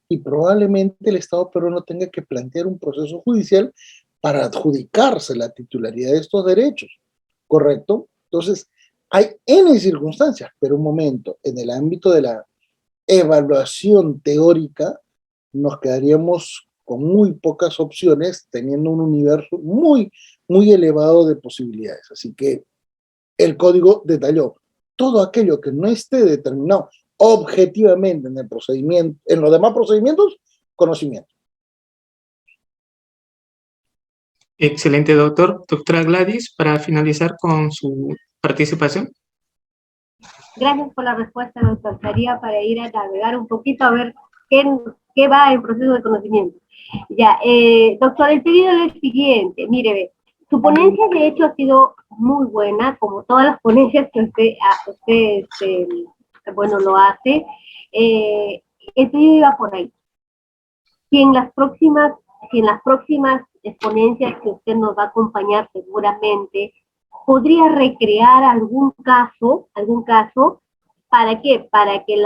y probablemente el Estado peruano tenga que plantear un proceso judicial para adjudicarse la titularidad de estos derechos, ¿correcto? Entonces, hay N circunstancias, pero un momento, en el ámbito de la evaluación teórica, nos quedaríamos con muy pocas opciones, teniendo un universo muy, muy elevado de posibilidades. Así que el código detalló todo aquello que no esté determinado objetivamente en el procedimiento, en los demás procedimientos, conocimiento.
Excelente, doctor. Doctora Gladys, para finalizar con su participación.
Gracias por la respuesta, doctor. Sería para ir a navegar un poquito a ver qué va en proceso de conocimiento. Ya, doctor, el pedido es el siguiente. Mire, su ponencia de hecho ha sido muy buena, como todas las ponencias que usted lo hace. El pedido iba por ahí. Si en las próximas ponencias que usted nos va a acompañar seguramente, podría recrear algún caso, ¿para qué? Para que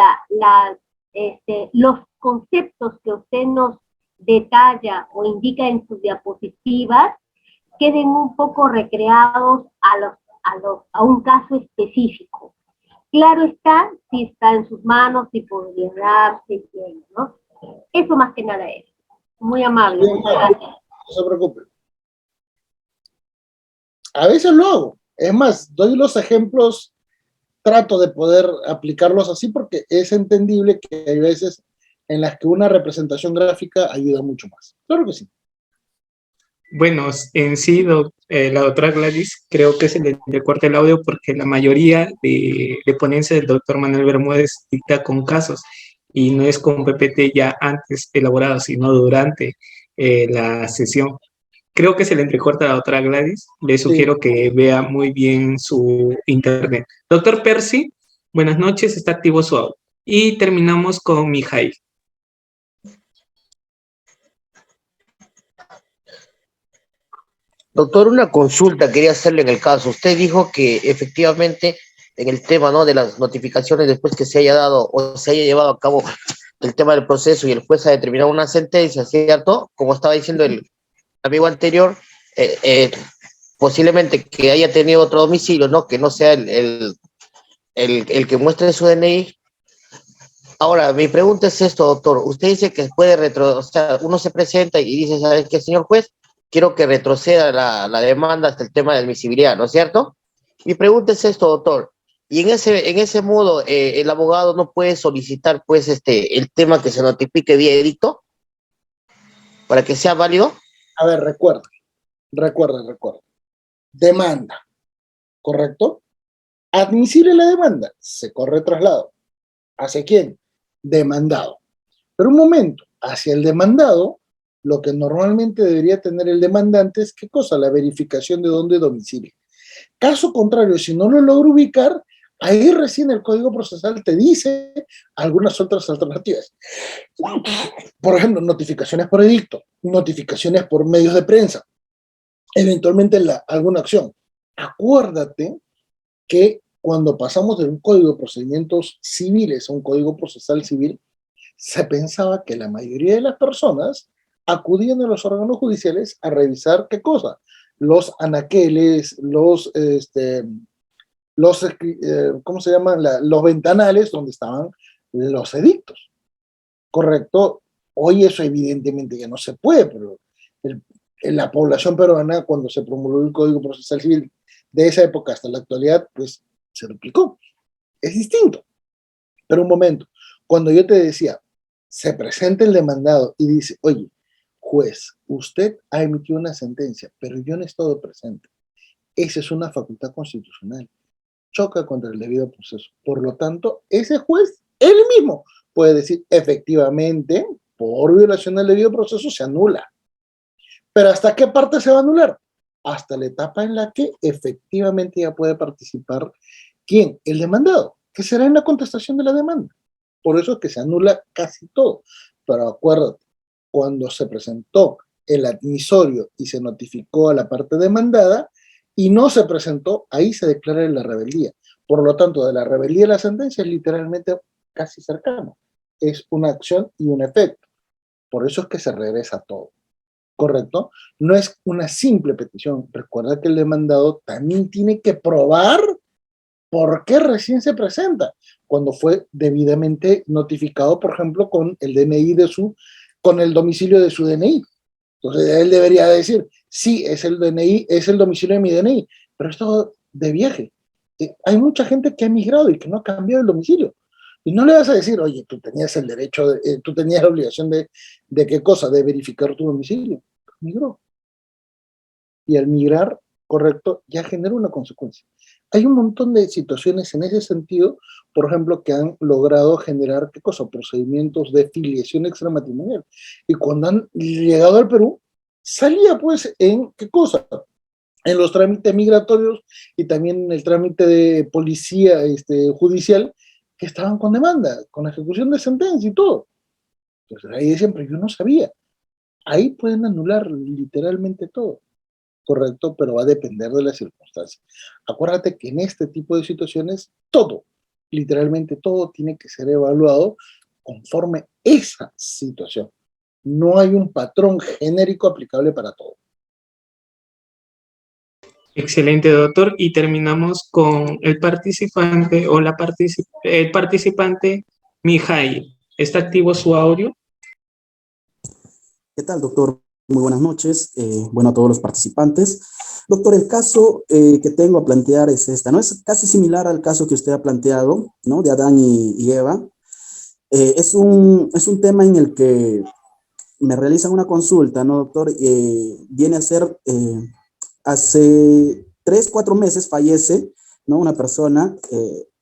los conceptos que usted nos detalla o indica en sus diapositivas queden un poco recreados a un caso específico. Claro está, si está en sus manos, si podría darse, ¿no? Eso más que nada es. Muy amable, muchas gracias.
No se preocupe. A veces lo hago. Es más, doy los ejemplos, trato de poder aplicarlos así porque es entendible que hay veces en las que una representación gráfica ayuda mucho más. Claro que sí.
Bueno, en sí, la doctora Gladys, creo que se le recorta el audio porque la mayoría de ponencias del doctor Manuel Bermúdez dicta con casos y no es con PPT ya antes elaborado, sino durante la sesión. Creo que se le entrecorta a la doctora Gladys. Le sugiero que vea muy bien su internet. Doctor Percy, buenas noches, está activo su audio. Y terminamos con Mijail.
Doctor, una consulta quería hacerle en el caso. Usted dijo que efectivamente en el tema, ¿no?, de las notificaciones después que se haya dado o se haya llevado a cabo el tema del proceso y el juez ha determinado una sentencia, ¿cierto? Como estaba diciendo el amigo anterior, posiblemente que haya tenido otro domicilio, ¿no?, que no sea el que muestre su DNI. Ahora, mi pregunta es esto, doctor. Usted dice que puede o sea, uno se presenta y dice, ¿sabes qué, señor juez? Quiero que retroceda la demanda hasta el tema de admisibilidad, ¿no es cierto? Mi pregunta es esto, doctor. Y en ese modo, el abogado no puede solicitar, pues, el tema que se notifique vía edicto para que sea válido.
A ver, recuerda. Demanda, ¿correcto? Admisible la demanda, se corre traslado. ¿Hacia quién? Demandado. Pero un momento, hacia el demandado, lo que normalmente debería tener el demandante es, ¿qué cosa? La verificación de dónde domicilia. Caso contrario, si no lo logra ubicar, ahí recién el Código Procesal te dice algunas otras alternativas. Por ejemplo, notificaciones por edicto, notificaciones por medios de prensa, eventualmente alguna acción. Acuérdate que cuando pasamos de un Código de Procedimientos Civiles a un Código Procesal Civil, se pensaba que la mayoría de las personas acudían a los órganos judiciales a revisar ¿qué cosa? los anaqueles, ¿cómo se llaman? Los ventanales donde estaban los edictos, ¿correcto? Hoy eso evidentemente ya no se puede, pero en la población peruana, cuando se promulgó el Código Procesal Civil de esa época hasta la actualidad, pues se duplicó. Es distinto. Pero un momento, cuando yo te decía, se presenta el demandado y dice, oye, juez, usted ha emitido una sentencia, pero yo no he estado presente. Esa es una facultad constitucional. Choca contra el debido proceso. Por lo tanto, ese juez, él mismo, puede decir, efectivamente, por violación del debido proceso se anula. Pero ¿hasta qué parte se va a anular? Hasta la etapa en la que efectivamente ya puede participar, ¿quién? El demandado, que será en la contestación de la demanda. Por eso es que se anula casi todo. Pero acuérdate, cuando se presentó el admisorio y se notificó a la parte demandada y no se presentó, ahí se declara la rebeldía. Por lo tanto, de la rebeldía a la sentencia es literalmente casi cercano. Es una acción y un efecto. Por eso es que se regresa todo. ¿Correcto? No es una simple petición. Recuerda que el demandado también tiene que probar por qué recién se presenta, cuando fue debidamente notificado, por ejemplo, con el DNI con el domicilio de su DNI. Entonces él debería decir, sí, es el DNI, es el domicilio de mi DNI, pero esto de viaje. Hay mucha gente que ha migrado y que no ha cambiado el domicilio. Y no le vas a decir, oye, tú tenías el derecho, tú tenías la obligación de qué cosa, de verificar tu domicilio. Migró. Y al migrar, correcto, ya genera una consecuencia. Hay un montón de situaciones en ese sentido, por ejemplo, que han logrado generar, ¿qué cosa? Procedimientos de filiación extramatrimonial. Y cuando han llegado al Perú, salía pues en, ¿qué cosa? En los trámites migratorios y también en el trámite de policía judicial, que estaban con demanda, con ejecución de sentencia y todo. Entonces ahí decían, pero yo no sabía. Ahí pueden anular literalmente todo, ¿correcto? Pero va a depender de las circunstancias. Acuérdate que en este tipo de situaciones, todo, literalmente todo tiene que ser evaluado conforme esa situación. No hay un patrón genérico aplicable para todo.
Excelente, doctor. Y terminamos con el participante o el participante Mijail. ¿Está activo su audio?
¿Qué tal, doctor? Muy buenas noches. Bueno, a todos los participantes. Doctor, el caso que tengo a plantear es esta, ¿no? Es casi similar al caso que usted ha planteado, ¿no? De Adán y Eva. Es un tema en el que me realizan una consulta, ¿no, doctor? Viene a ser, hace 3, 4 meses fallece, ¿no? Una persona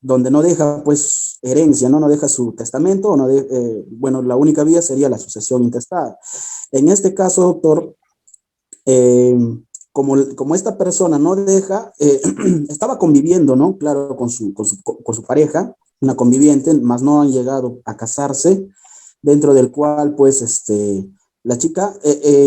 donde no deja, pues, herencia, ¿no? No deja su testamento, o no bueno, la única vía sería la sucesión intestada. En este caso, doctor, como esta persona no deja, estaba conviviendo, ¿no? Claro, con su pareja, una conviviente, más no han llegado a casarse, dentro del cual, pues, la chica,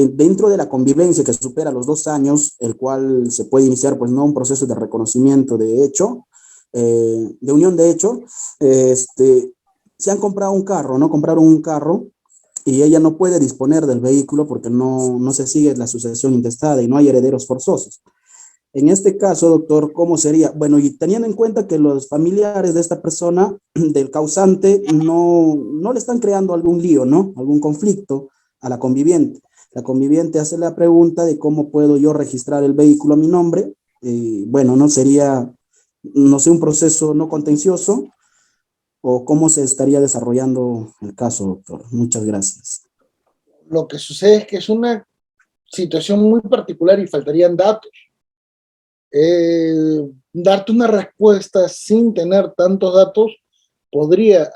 dentro de la convivencia que supera los 2 años, el cual se puede iniciar, pues, no un proceso de reconocimiento de hecho, de unión de hecho, se han comprado un carro, ¿no? Compraron un carro y ella no puede disponer del vehículo porque no se sigue la sucesión intestada y no hay herederos forzosos. En este caso, doctor, ¿cómo sería? Bueno, y teniendo en cuenta que los familiares de esta persona, del causante, no le están creando algún lío, ¿no? Algún conflicto a la conviviente. La conviviente hace la pregunta de cómo puedo yo registrar el vehículo a mi nombre. Bueno, no sería, no sé, un proceso no contencioso, o cómo se estaría desarrollando el caso, doctor. Muchas gracias.
Lo que sucede es que es una situación muy particular y faltarían datos. Darte una respuesta sin tener tantos datos podría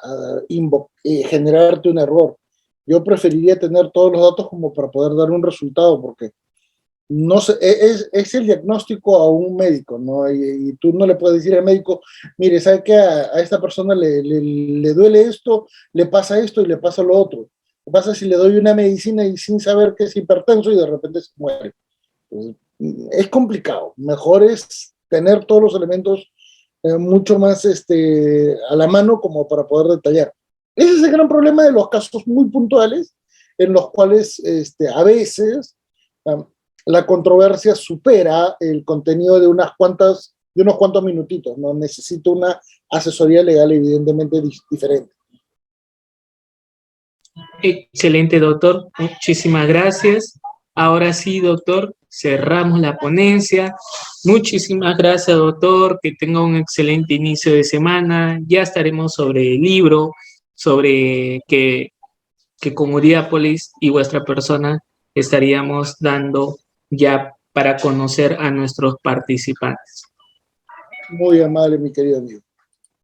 generarte un error. Yo preferiría tener todos los datos como para poder dar un resultado, porque no sé, es el diagnóstico a un médico, ¿no? Y tú no le puedes decir al médico, mire, ¿sabe qué? A esta persona le duele esto, le pasa esto y le pasa lo otro. Lo que pasa es si le doy una medicina y sin saber que es hipertenso y de repente se muere. Pues, es complicado. Mejor es tener todos los elementos mucho más a la mano como para poder detallar. Ese es el gran problema de los casos muy puntuales en los cuales a veces la controversia supera el contenido de unos cuantos minutitos, no necesito una asesoría legal evidentemente diferente.
Excelente, doctor. Muchísimas gracias. Ahora sí, doctor, cerramos la ponencia. Muchísimas gracias, doctor. Que tenga un excelente inicio de semana. Ya estaremos sobre el libro, sobre que como Diápolis y vuestra persona estaríamos dando ya para conocer a nuestros participantes.
Muy amable, mi querido amigo.